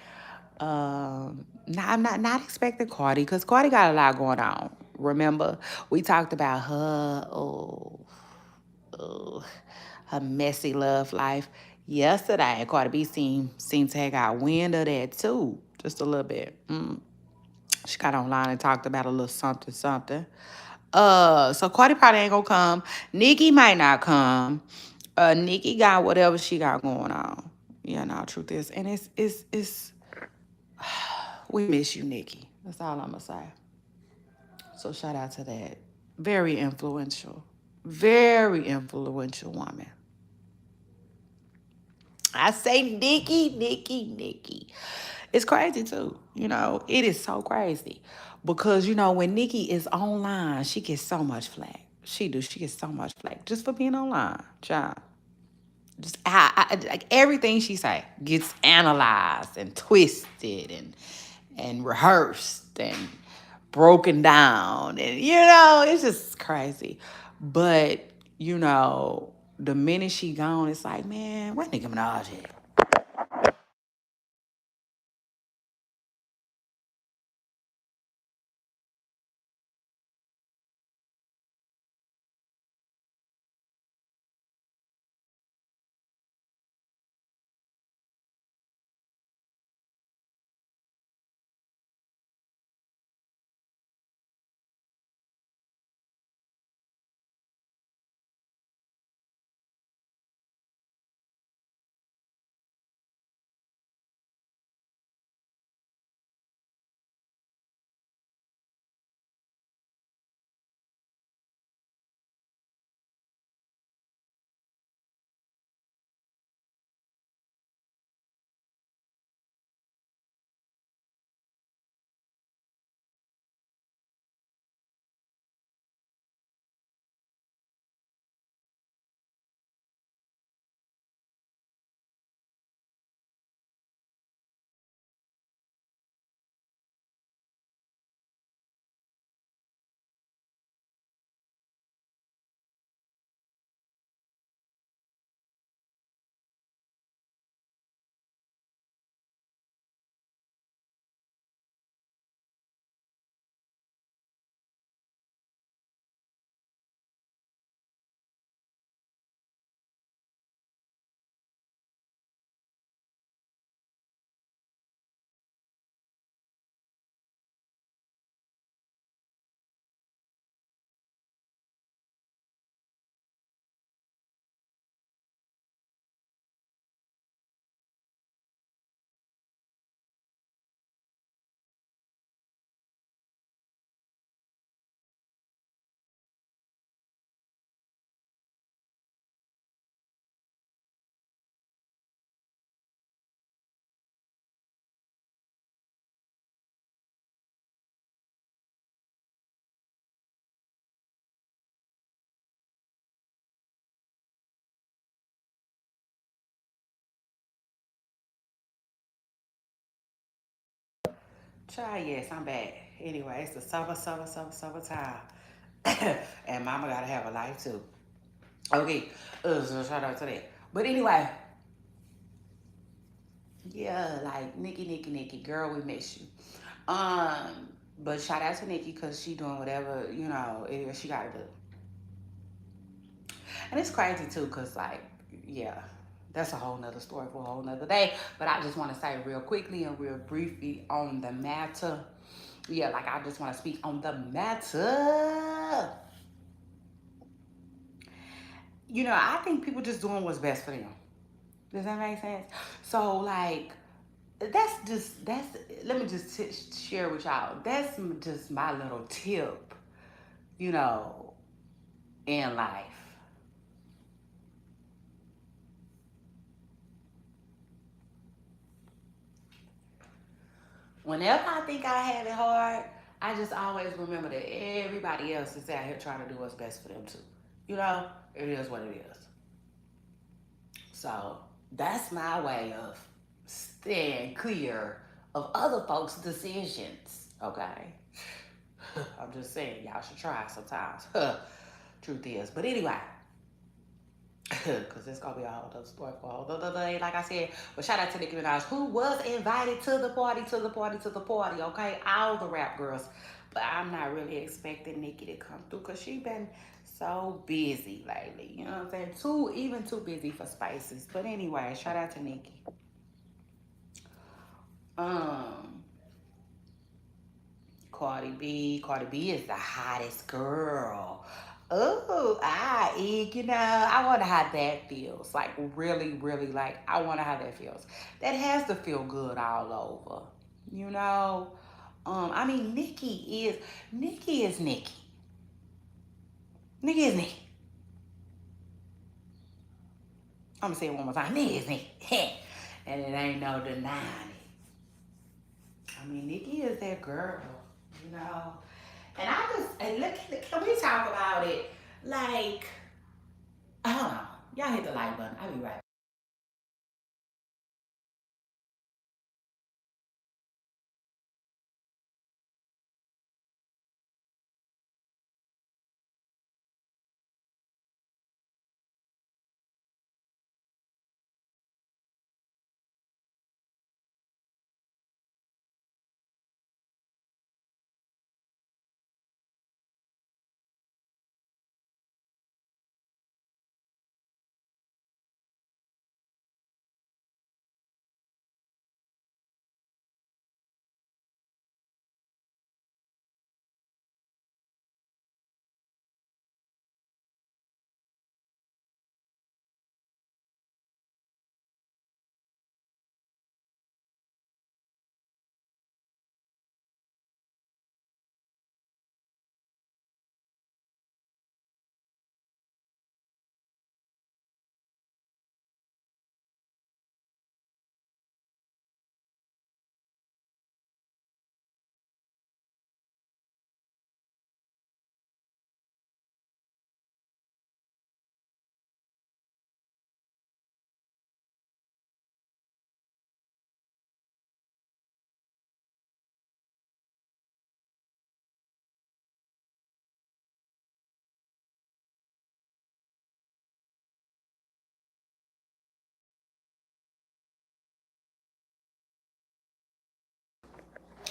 No, I'm not expecting Cardi because Cardi got a lot going on. Remember, we talked about her, oh, her messy love life yesterday. Cardi B seemed to have got wind of that too, just a little bit. She got online and talked about a little something, something. So Cardi probably ain't gonna come. Nicki might not come. Nicki got whatever she got going on. Truth is, and it's we miss you, Nicki. That's all I'm gonna say. So shout out to that. Very influential woman. I say Nicki. It's crazy too. It is so crazy. Because, when Nicki is online, she gets so much flack. She do. She gets so much flack just for being online, child. Just like everything she say gets analyzed and twisted and rehearsed and broken down, and it's just crazy. But the minute she gone, it's like, man, where Nicki Minaj at? Child, yes, I'm back. Anyway, it's the summer time. And mama gotta have a life too. Okay, so shout out to that. But anyway, yeah, like Nikki, girl, we miss you. But shout out to Nikki because she doing whatever, she gotta do. And it's crazy too, cause like, yeah, that's a whole nother story for a whole nother day. But I just want to say real quickly and real briefly on the matter. Yeah, like I just want to speak on the matter. I think people just doing what's best for them. Does that make sense? So like, that's let me just share with y'all. That's just my little tip, you know, in life. Whenever I think I have it hard, I just always remember that everybody else is out here trying to do what's best for them too. It is what it is. So that's my way of staying clear of other folks' decisions. Okay. I'm just saying, y'all should try sometimes. Truth is. But anyway, because it's going to be a whole other story for a whole other day, like I said. But shout out to Nicki Minaj, who was invited to the party, okay? All the rap girls. But I'm not really expecting Nicki to come through because she been so busy lately. You know what I'm saying? Even too busy for spices. But anyway, shout out to Nicki. Um, Cardi B. Cardi B is the hottest girl. Oh, I wonder how that feels. Like, really, really, like, I wonder how that feels. That has to feel good all over. You know? I mean, Nicki is Nicki. Nicki is Nicki. I'm gonna say it one more time. Nicki is Nicki. And it ain't no denying it. I mean, Nicki is that girl, you know? And look, can we talk about it? Like, I don't know. Y'all hit the like button. I'll be right.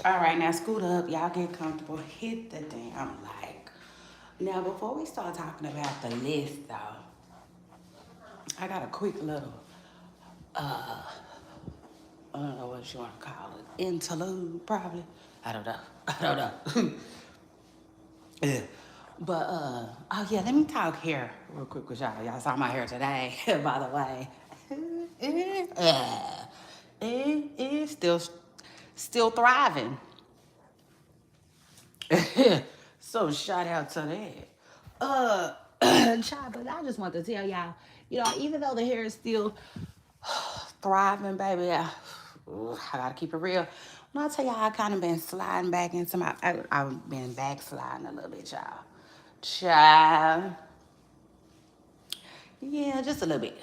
All right, now scoot up. Y'all get comfortable. Hit the damn like. Now, before we start talking about the list, though, I got a quick little, I don't know what you want to call it, interlude, probably. I don't know. I don't know. Yeah. But, oh yeah, let me talk hair real quick with y'all. Y'all saw my hair today, by the way. It is still thriving. So shout out to that. Child, but I just want to tell y'all, even though the hair is still thriving, baby, I gotta keep it real. When I tell y'all, I kind of been sliding back into I've been backsliding a little bit, y'all. Child, yeah, just a little bit.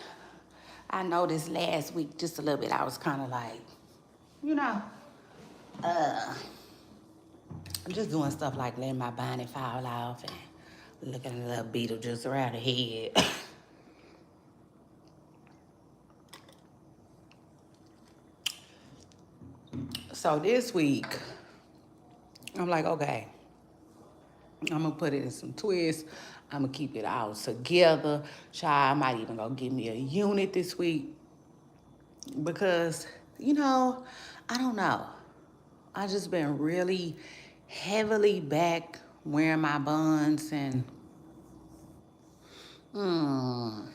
I noticed last week, just a little bit, I was kind of like, you know, uh, I'm just doing stuff like letting my bonnet fall off and looking at a little Beetlejuice around the head. So this week, I'm like, okay, I'm gonna put it in some twists. I'm gonna keep it all together. Child, I might even go get me a unit this week because, I don't know. I just been really heavily back wearing my buns and I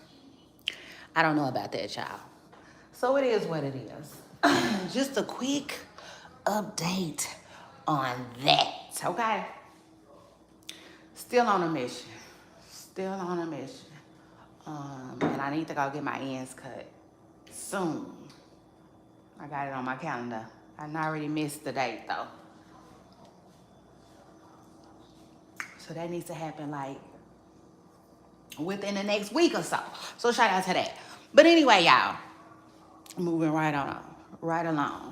don't know about that, child. So it is what it is. Just a quick update on that, okay? Still on a mission. Still on a mission. And I need to go get my ends cut soon. I got it on my calendar. I already missed the date though. So that needs to happen like within the next week or so. So shout out to that. But anyway, y'all, moving right on, right along.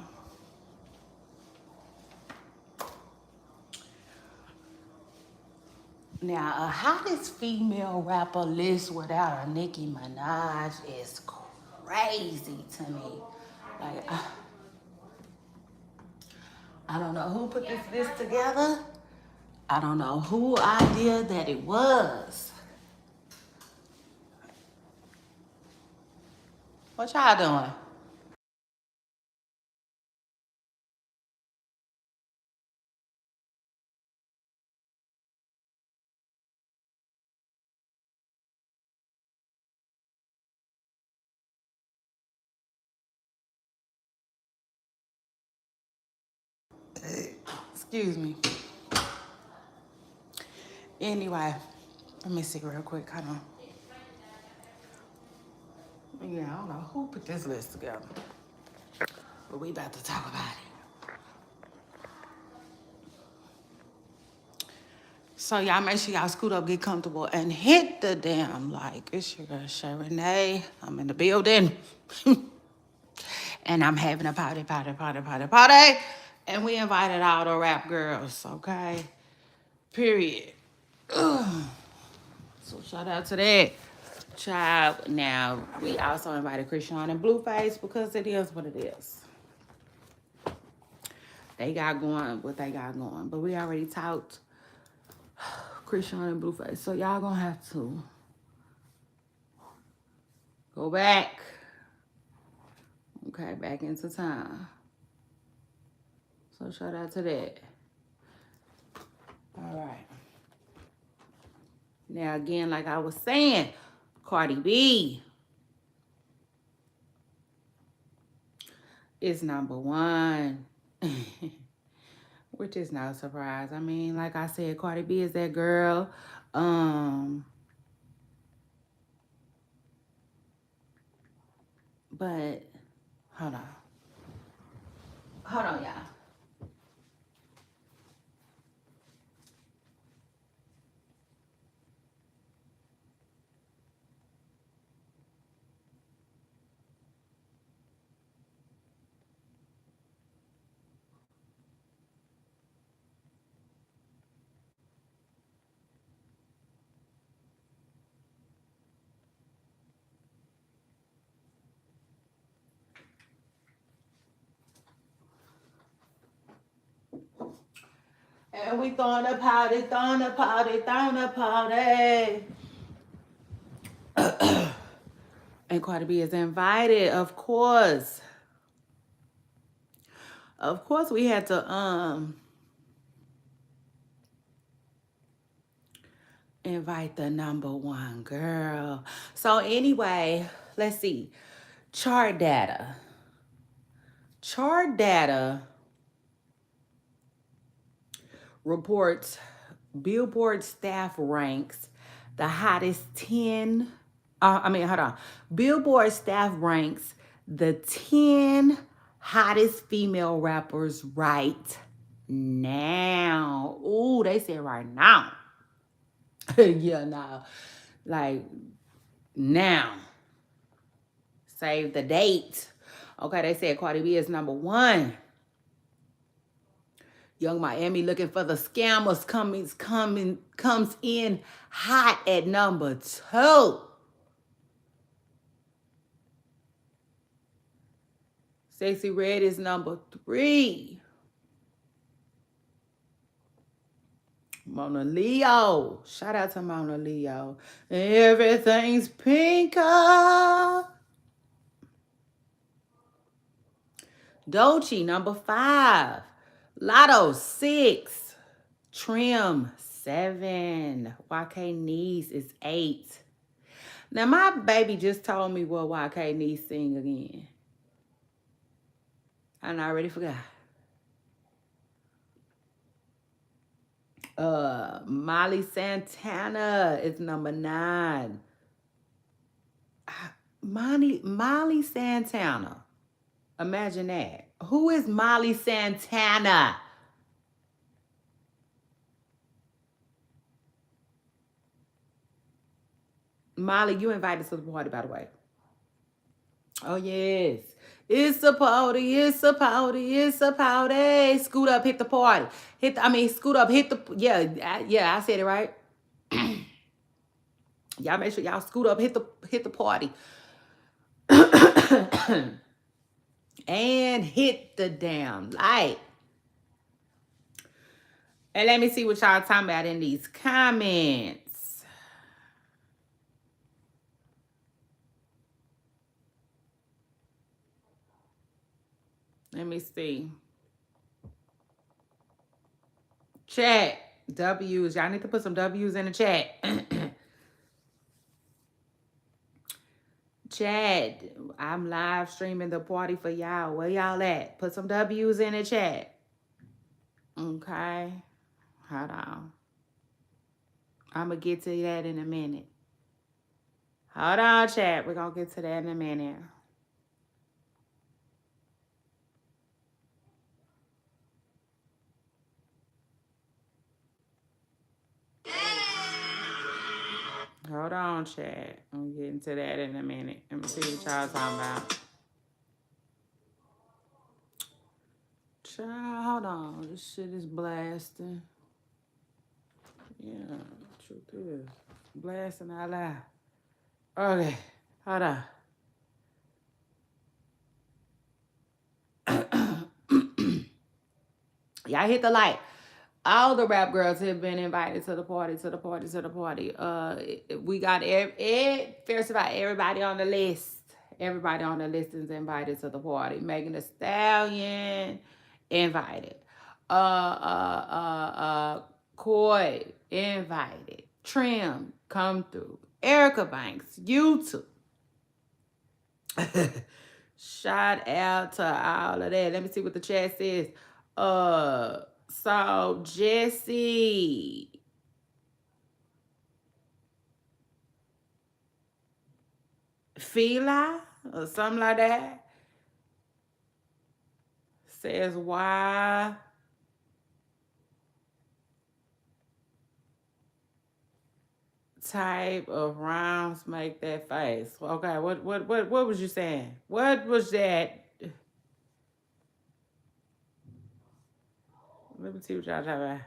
Now, a hottest female rapper list without a Nicki Minaj is crazy to me. Like, I don't know who put this list together. I don't know who idea that it was. What y'all doing? Excuse me. Anyway, let me see real quick. Hold on. Yeah, I don't know who put this list together. But we about to talk about it. So y'all make sure y'all scoot up, get comfortable, and hit the damn like. It's your girl, Shay Renee. I'm in the building. And I'm having a party. And we invited all the rap girls, okay? Period. Ugh. So shout out to that. Child. Now, we also invited Chrisean and Blueface because it is what it is. They got going what they got going. But we already talked Chrisean and Blueface. So y'all gonna have to go back. Okay, back into time. So shout out to that. All right. Now again, like I was saying, Cardi B is number one. Which is no surprise. I mean, like I said, Cardi B is that girl. But hold on. Hold on, y'all. And we throwing a party. And Cardi B is invited, of course. Of course, we had to invite the number one girl. So anyway, let's see. Chart data reports Billboard staff ranks the hottest 10. Hold on. Billboard staff ranks the 10 hottest female rappers right now. Ooh, they said right now. Yeah, now. Like, now. Save the date. Okay, they said Cardi B is number one. Young Miami looking for the scammers comes in hot at number 2. Sexy Red is number 3. Mona Leo. Shout out to Mona Leo. Everything's pinker. Dolce, number 5. Lotto, 6. Trim, 7. YK Niece is 8. Now, my baby just told me what YK Niece sing again. And I already forgot. Molly Santana is number 9. Molly Santana. Imagine that. Who is Molly Santana? Molly, you invited to the party, by the way. Oh, yes. It's a party, it's a party, it's a party. Scoot up, hit the party. Scoot up, hit the, yeah, I said it right. Y'all make sure y'all scoot up, hit the party. And hit the damn light. And let me see what y'all talking about in these comments. Let me see. Chat. W's. Y'all need to put some W's in the chat. Chat. I'm live streaming the party for y'all. Where y'all at? Put some W's in the chat. Okay. Hold on. I'm going to get to that in a minute. Hold on, chat. We're going to get to that in a minute. Hold on, chat. I'm getting to that in a minute. Let me see what y'all talking about. Child, hold on. This shit is blasting. Yeah, truth is. Blasting out loud. Okay, hold on. Y'all hit the like. All the rap girls have been invited to the party. We got first of all, everybody on the list. Everybody on the list is invited to the party. Megan Thee Stallion, invited. Coy, invited. Trim, come through. Erica Banks, YouTube. Shout out to all of that. Let me see what the chat says. So Jesse, Fila or something like that says why type of rhymes make that face. Okay, what was you saying? What was that? Let me see what y'all talking about.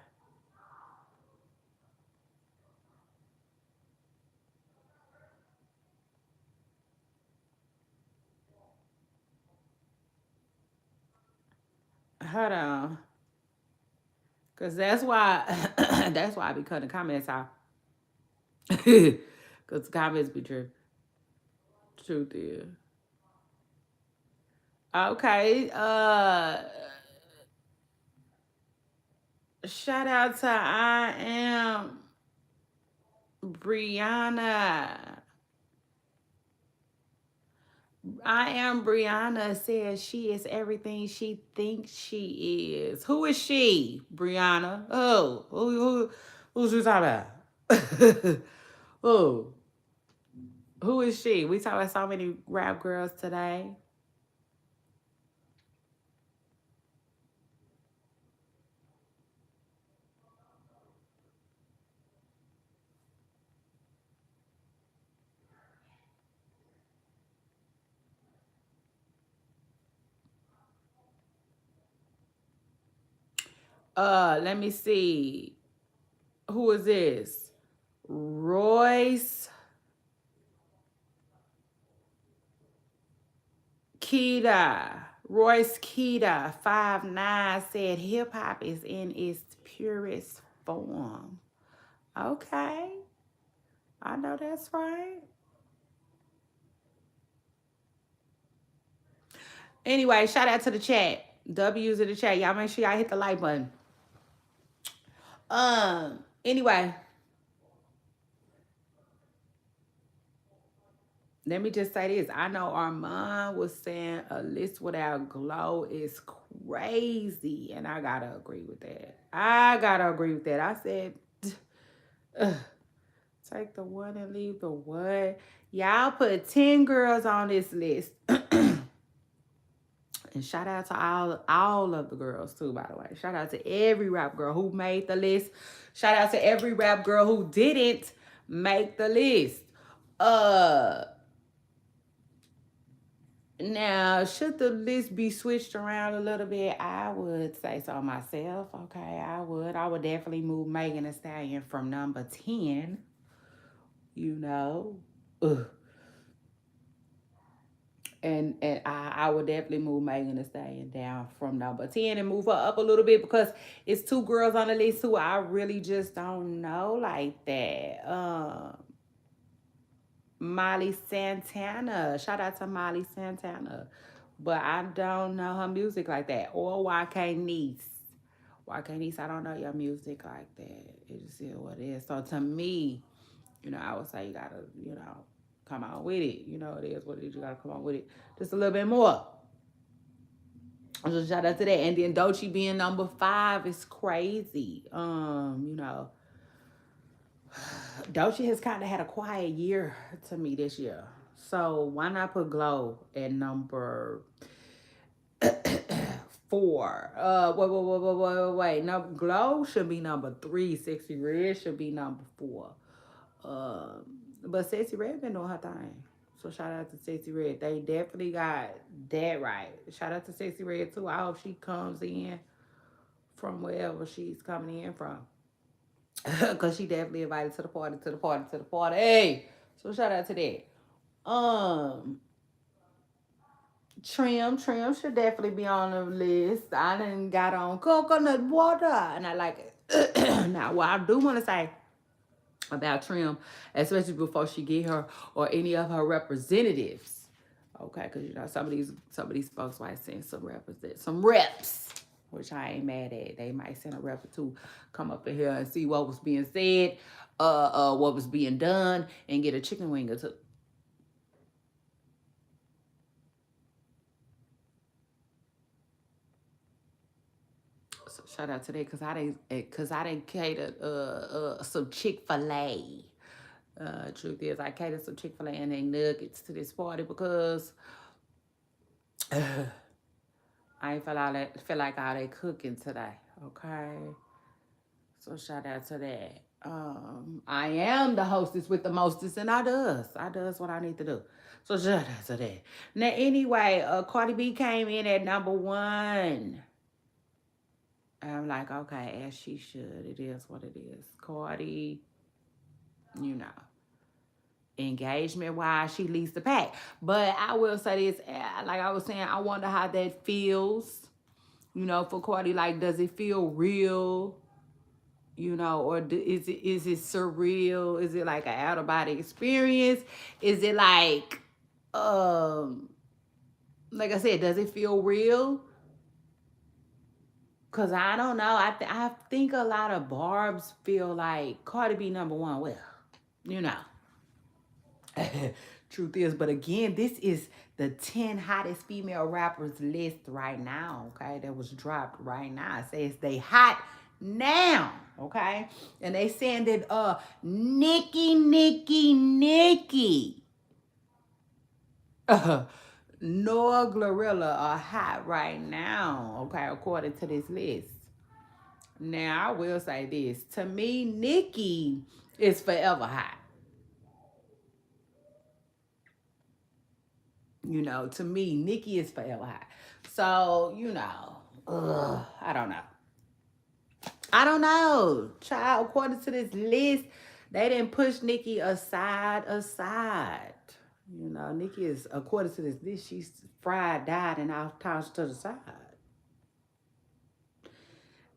Hold on. Cause that's why I be cutting comments out. Cause comments be true. Truth is. Okay. Shout out to I am Brianna. I am Brianna says she is everything she thinks she is. Who is she, Brianna? Who's you talking about? Who is she? We talking about so many rap girls today. Let me see. Who is this? Royce Keita. 5'9" said hip hop is in its purest platform. Okay. I know that's right. Anyway, shout out to the chat. W's in the chat. Y'all make sure y'all hit the like button. Anyway, let me just say this. I know Armand was saying a list without glow is crazy. And I gotta agree with that. I said, ugh, take the one and leave the what? Y'all put 10 girls on this list. And shout out to all of the girls too, by the way. Shout out to every rap girl who made the list. Shout out to every rap girl who didn't make the list. Now, should the list be switched around a little bit? I would say so myself. Okay, I would. I would definitely move Megan Thee Stallion from number 10. You know. Ugh. And I would definitely move Megan Thee Stallion down from number 10 and move her up a little bit because it's two girls on the list who I really just don't know like that. Molly Santana. Shout out to Molly Santana. But I don't know her music like that. Or YK Niece. YK Niece, I don't know your music like that. It just is what it is. So to me, I would say you gotta, come on with it. It is what it is. You gotta come on with it just a little bit more. So shout out to that. And then Doechii being number 5 is crazy. Doechii has kind of had a quiet year to me this year. So why not put Glow at number 4? Wait. No, Glow should be number 3. Sexy Red should be number 4. But Sexy Red been doing her thing. So shout out to Sexy Red. They definitely got that right. Shout out to Sexy Red too. I hope she comes in from wherever she's coming in from. Because she definitely invited to the party. Hey! So shout out to that. Trim should definitely be on the list. I done got on coconut water and I like it. Now, what I do want to say about Trim, especially before she get her or any of her representatives, okay? Because some of these folks might send some reps, which I ain't mad at. They might send a rep or two, come up in here and see what was being said, what was being done, and get a chicken wing or two. So shout out to that because I didn't cater some Chick-fil-A. Truth is, I catered some Chick-fil-A and they nuggets to this party because I ain't feel like all that cooking today. Okay, so shout out to that. I am the hostess with the mostest, and I does what I need to do. So shout out to that. Now anyway, Cardi B came in at number 1. I'm like, okay, as she should. It is what it is. Cardi, engagement wise, she leads the pack. But I will say this, like I was saying, I wonder how that feels, for Cardi. Like, does it feel real? Or is it surreal? Is it like an out of body experience? Is it like I said, does it feel real? Cause I don't know. I think a lot of barbs feel like Cardi B number 1. Well, truth is, but again, this is the 10 hottest female rappers list right now. Okay, that was dropped right now. It says they hot now. Okay, and they saying that Nicki, Noah Glorilla are hot right now. Okay, according to this list. Now I will say this: to me, Nicki is forever hot. To me, Nicki is forever hot. So, I don't know. Child, according to this list, they didn't push Nicki aside. Nicki is, according to this list, she's fried, died, and all tossed to the side.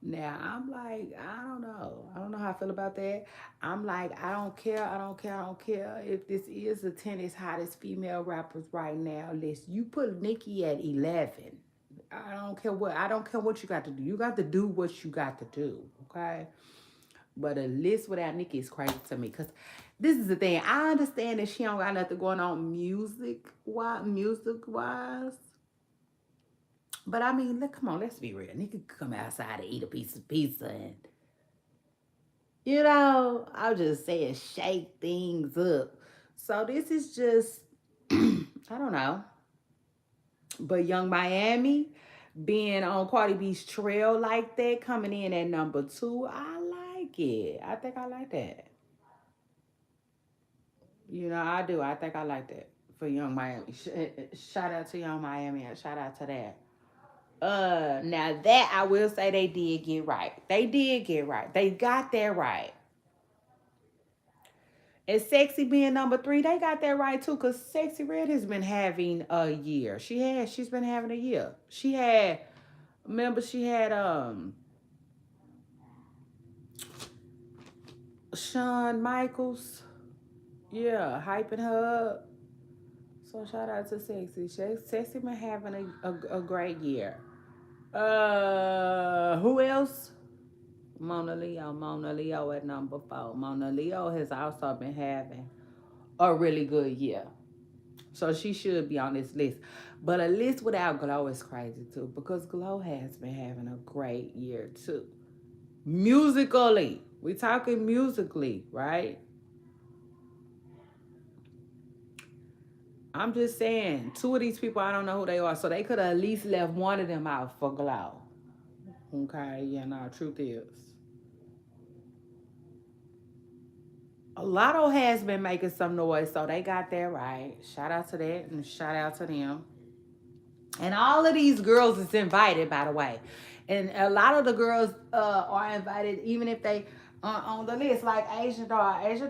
Now I'm like, I don't know. I don't know how I feel about that. I'm like, I don't care. I don't care. I don't care if this is the 10th hottest female rappers right now list. You put Nicki at 11. I don't care what. I don't care what you got to do. You got to do what you got to do. Okay. But a list without Nicki is crazy to me because this is the thing. I understand that she don't got nothing going on music wise. But I mean, look, come on, let's be real. Nicki could come outside and eat a piece of pizza and I'm just saying shake things up. So this is just I don't know. But Young Miami being on Cardi B's trail like that, coming in at number two, I like it. I think I like that. I do. I think I like that for Young Miami. Shout out to Young Miami and shout out to that. Now that I will say they did get right. They did get right. They got that right. And Sexy being number three, they got that right too, because Sexy Red has been having a year. She's been having a year. Remember she had Shawn Michaels, yeah, hyping her up. So shout out to Sexy. Sexy been having a great year. Who else? Mona Leo at number four. Mona Leo has also been having a really good year. So she should be on this list. But a list without Glow is crazy too, because Glow has been having a great year too. Musically. We talking musically, right? I'm just saying, two of these people I don't know who they are, so they could have at least left one of them out for Glow. Okay, yeah, no, truth is. Lotto has been making some noise, so they got that right. Shout out to that and shout out to them. And all of these girls is invited, by the way. And a lot of the girls are invited, even if they are on the list, like Asian Doll. Asian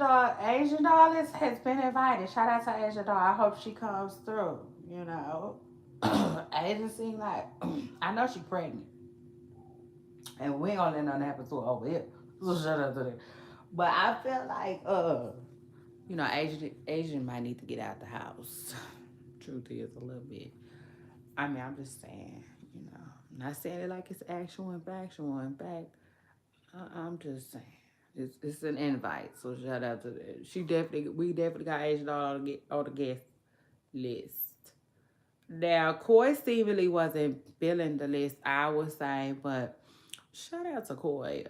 Doll has been invited. Shout out to Asian Doll. I hope she comes through. Asian seem like I know she pregnant, and we ain't gonna let nothing happen to her over here. So shout out to that. But I feel like Asian might need to get out the house. Truth is a little bit. I mean, I'm just saying, I'm not saying it like it's actual and factual. In fact, I'm just saying it's an invite. So shout out to that. We definitely got Asian on the guest list. Now, Koi seemingly wasn't filling the list, I would say, but shout out to Koi.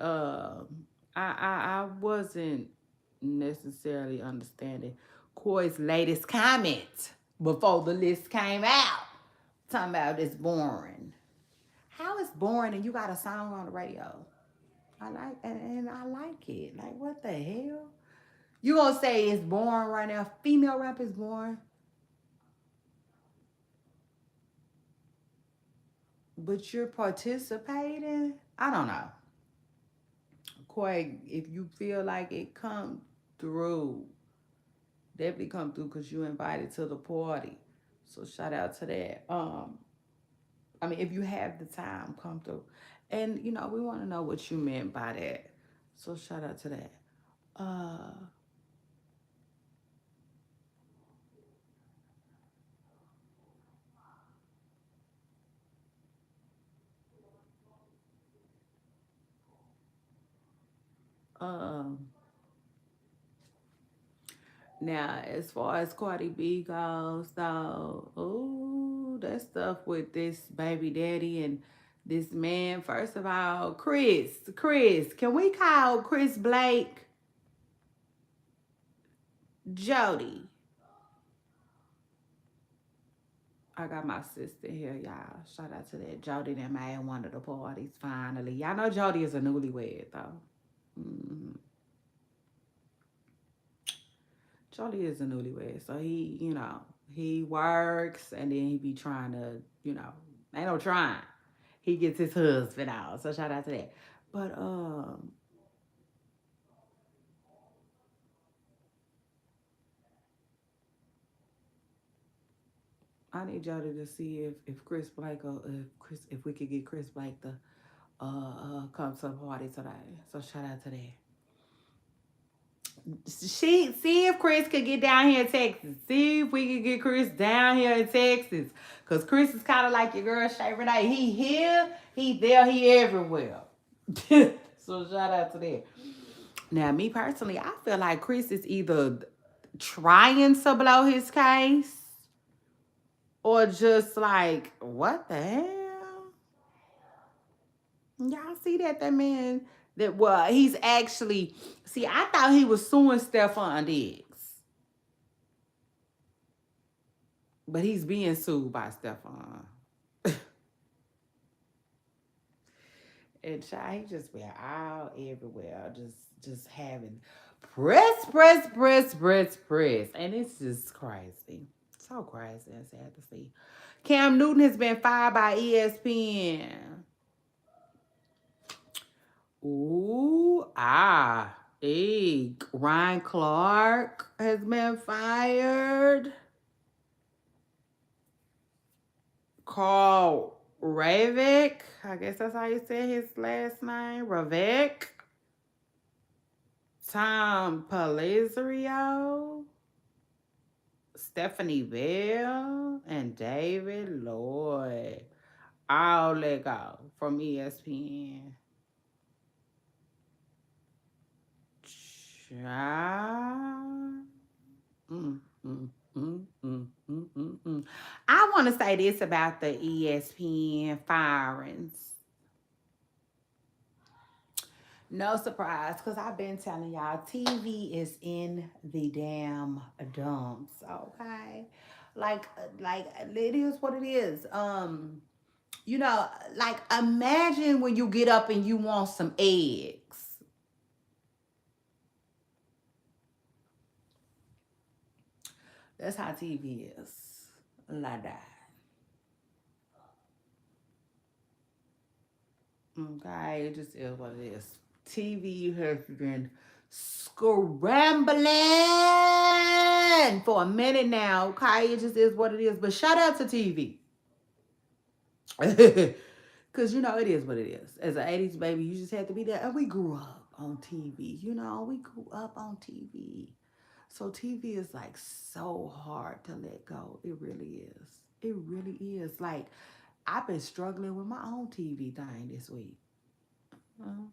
I wasn't necessarily understanding Koi's latest comment before the list came out. Talking about it's boring. How is boring and you got a song on the radio? I like and I like it. Like what the hell? You gonna say it's boring right now? Female rap is boring, but you're participating. I don't know. Koi, if you feel like it come through, definitely come through because you invited to the party. So shout out to that. I mean, if you have the time, come through. And we want to know what you meant by that. So shout out to that. Uh, um, Now, as far as Cardi B goes, so that stuff with this baby daddy and this man. First of all, Chris, can we call Chris Blake Jody? I got my sister here, y'all. Shout out to that Jody that made one of the parties finally. Y'all know Jody is a newlywed though. Mm-hmm. Jody is a newlywed, so he works and then he be trying to, ain't no trying. He gets his husband out. So shout out to that. But I need Jody to see if Chris Blake or if we could get Chris Blake to come to the party today. So shout out to that. She see if Chris could get down here in Texas. See if we could get Chris down here in Texas. Cause Chris is kind of like your girl Shay Renee. He here, he there, he everywhere. So shout out to that. Now, me personally, I feel like Chris is either trying to blow his case or just like, what the hell? Y'all see that man that well, he's actually see, I thought he was suing Stefan Diggs. But he's being sued by Stefan. And he just been out everywhere, just having press. And it's just crazy. So crazy and sad to see. Cam Newton has been fired by ESPN. Ooh, Ryan Clark has been fired. Carl Ravek, I guess that's how you say his last name. Ravek. Tom Pelizio. Stephanie Bell. And David Lloyd. All let go from ESPN. I want to say this about the ESPN firings. No surprise, because I've been telling y'all, TV is in the damn dumps, okay? Like it is what it is. You know, like imagine when you get up and you want some eggs. That's how TV is. Like that. Okay, it just is what it is. TV has been scrambling for a minute now. Okay, it just is what it is. But shout out to TV. Because, you know, it is what it is. As an 80s baby, you just had to be there. And we grew up on TV. You know, we grew up on TV. So TV is like so hard to let go. It really is. It really is. Like, I've been struggling with my own TV thing this week. You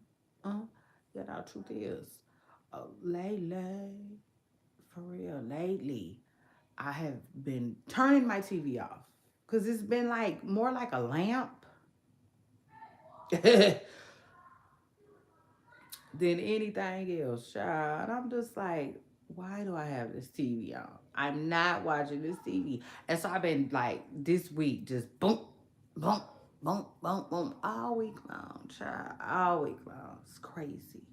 know, truth is, lately, for real, lately, I have been turning my TV off. Because it's been like more like a lamp than anything else, child. I'm just like, why do I have this TV on? I'm not watching this TV. And so I've been like, this week, just boom, boom, boom, boom, boom, all week long, child. All week long. It's crazy.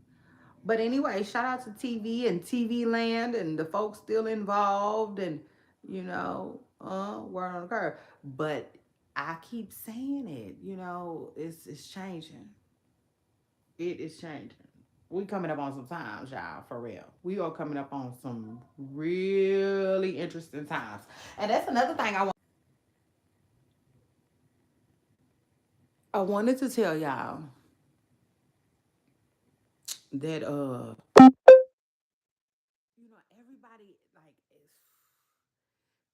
But anyway, shout out to TV and TV Land and the folks still involved and, you know, word on the curve. But I keep saying it, you know, it's changing. It is changing. We coming up on some times, y'all, for real. We are coming up on some really interesting times. And that's another thing I wanted to tell y'all that you know, everybody like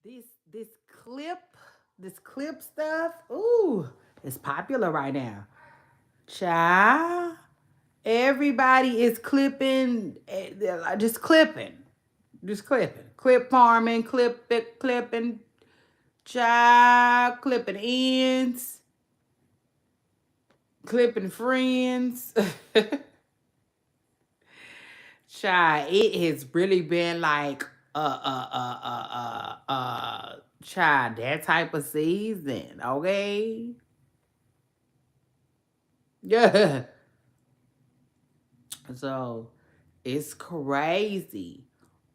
this this clip this clip stuff, ooh, it's popular right now. Child, everybody is clipping, just clipping, clip farming, clipping, child, clipping ends, clipping friends. Child, it has really been like child, that type of season, okay? Yeah. So it's crazy.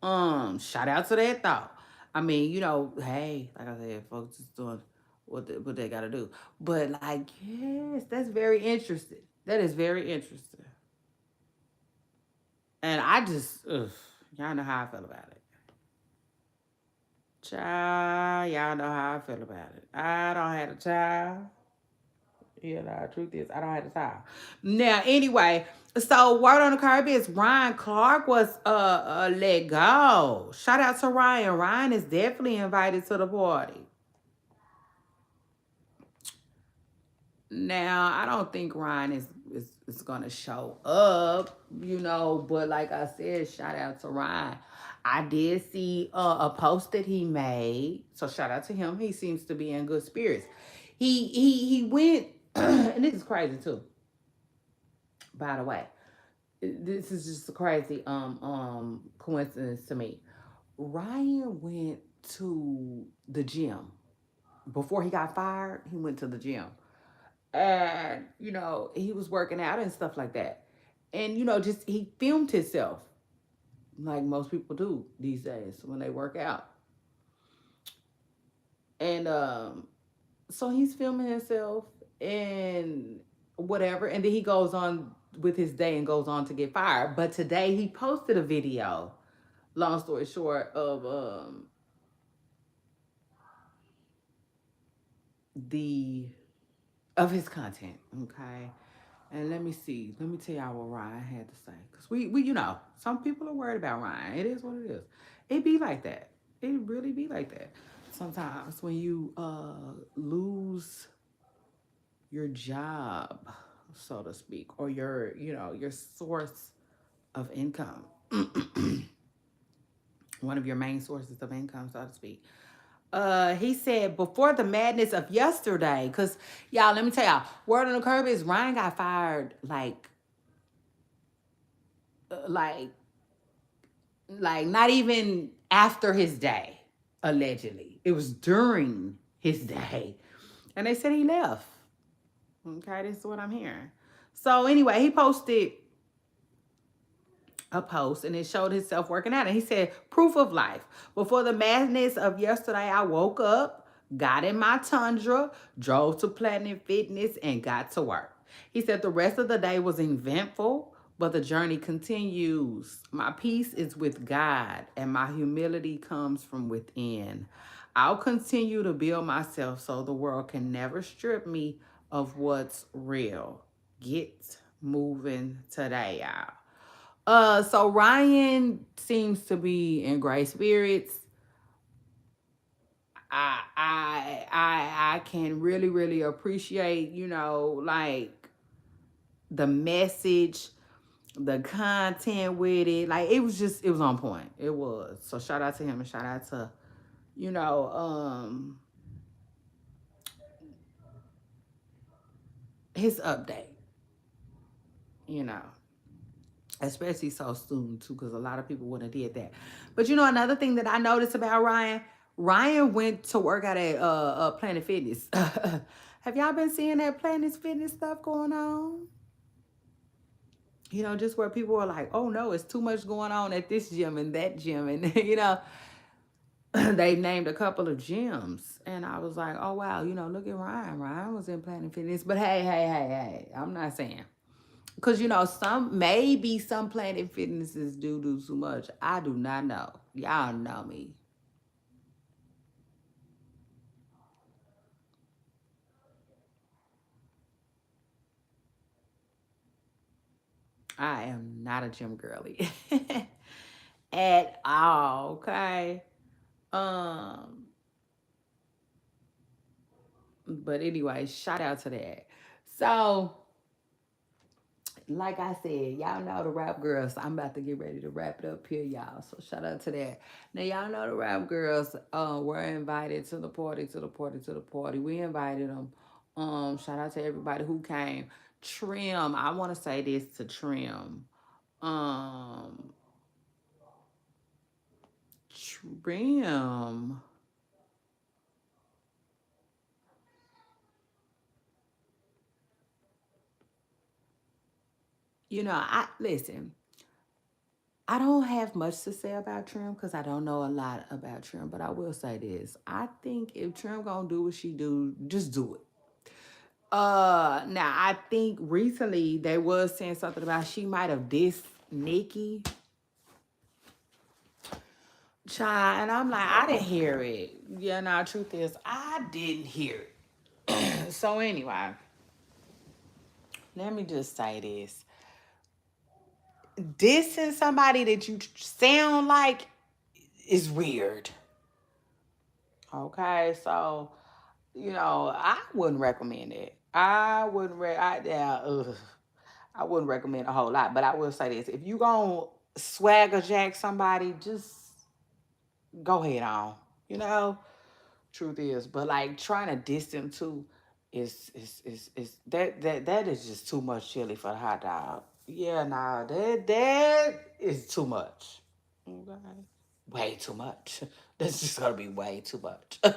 Shout out to that thought. I mean, you know, hey, like I said, folks is doing what they gotta do. But like, yes, that's very interesting. That is very interesting. And I just, y'all know how I feel about it. Child, y'all know how I feel about it. I don't have a child. Yeah, nah, truth is, I don't have the time. Now, anyway, so word on the curb is Ryan Clark was let go. Shout out to Ryan. Ryan is definitely invited to the party. Now, I don't think Ryan is gonna show up, but like I said, shout out to Ryan. I did see a post that he made, so shout out to him. He seems to be in good spirits. He went, and this is crazy too. By the way, this is just a crazy coincidence to me. Ryan went to the gym before he got fired. He went to the gym, and he was working out and stuff like that, and just he filmed himself like most people do these days when they work out, and so he's filming himself and whatever, and then he goes on with his day and goes on to get fired. But today he posted a video, long story short, of the of his content. Okay. And let me see. Let me tell y'all what Ryan had to say. Because we, some people are worried about Ryan. It is what it is. It be like that. It really be like that. Sometimes when you lose your job, so to speak, or your source of income, one of your main sources of income, so to speak. He said before the madness of yesterday, because y'all, let me tell y'all, word on the curb is Ryan got fired like not even after his day, allegedly. It was during his day. And they said he left. Okay, this is what I'm hearing. So anyway, he posted a post and it showed himself working out. And he said, proof of life. Before the madness of yesterday, I woke up, got in my Tundra, drove to Planet Fitness, and got to work. He said the rest of the day was eventful, but the journey continues. My peace is with God, and my humility comes from within. I'll continue to build myself so the world can never strip me of what's real. Get moving today, y'all. So Ryan seems to be in great spirits. I can really, really appreciate, like the message, the content with it. Like it was on point. It was. So shout out to him and shout out to, you know, his update, you know. Especially so soon too, because a lot of people wouldn't have did that. But another thing that I noticed about Ryan went to work out at Planet Fitness. Have y'all been seeing that Planet Fitness stuff going on? Just where people are like, oh no, it's too much going on at this gym and that gym. And, they named a couple of gyms. And I was like, oh wow, look at Ryan. Ryan was in Planet Fitness. But hey, I'm not saying. Because, some Planet Fitnesses do too much. I do not know. Y'all know me. I am not a gym girly at all. Okay. Um, but anyway, shout out to that. So, like I said, y'all know the rap girls. I'm about to get ready to wrap it up here, y'all. So shout out to that. Now y'all know the rap girls were invited to the party, to the party, to the party. We invited them. Shout out to everybody who came. Trim, I want to say this to Trim. Um, Trim. I listen. I don't have much to say about Trim because I don't know a lot about Trim, but I will say this. I think if Trim gonna do what she do, just do it. Now I think recently they was saying something about she might have dissed Nikki. Child, and I'm like, I didn't hear it. Yeah, no, truth is, I didn't hear it. So anyway, let me just say this. Dissing somebody that you sound like is weird. Okay, so I wouldn't recommend it. I wouldn't. I wouldn't recommend a whole lot, but I will say this: if you gonna swagger jack somebody, just go ahead on. You know, truth is, but like trying to diss them too is that is just too much chili for the hot dog. Yeah, nah, that is too much. Okay, way too much. That's just gonna be way too much. So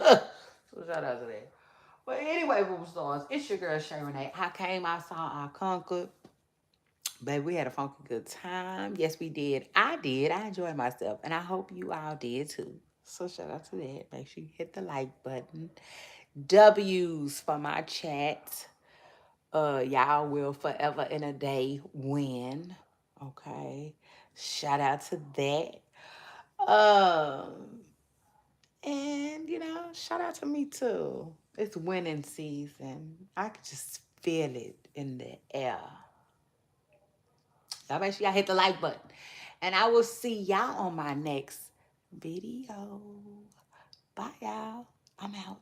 shout out to that. But anyway, Boom Stars, it's your girl Shay Renee. I came, I saw, I conquered. Baby, we had a funky good time. Yes, we did. I did. I enjoyed myself. And I hope you all did too. So shout out to that. Make sure you hit the like button. W's for my chat. Y'all will forever in a day win. Okay. Shout out to that. And shout out to me too. It's winning season. I can just feel it in the air. Y'all make sure y'all hit the like button. And I will see y'all on my next video. Bye, y'all. I'm out.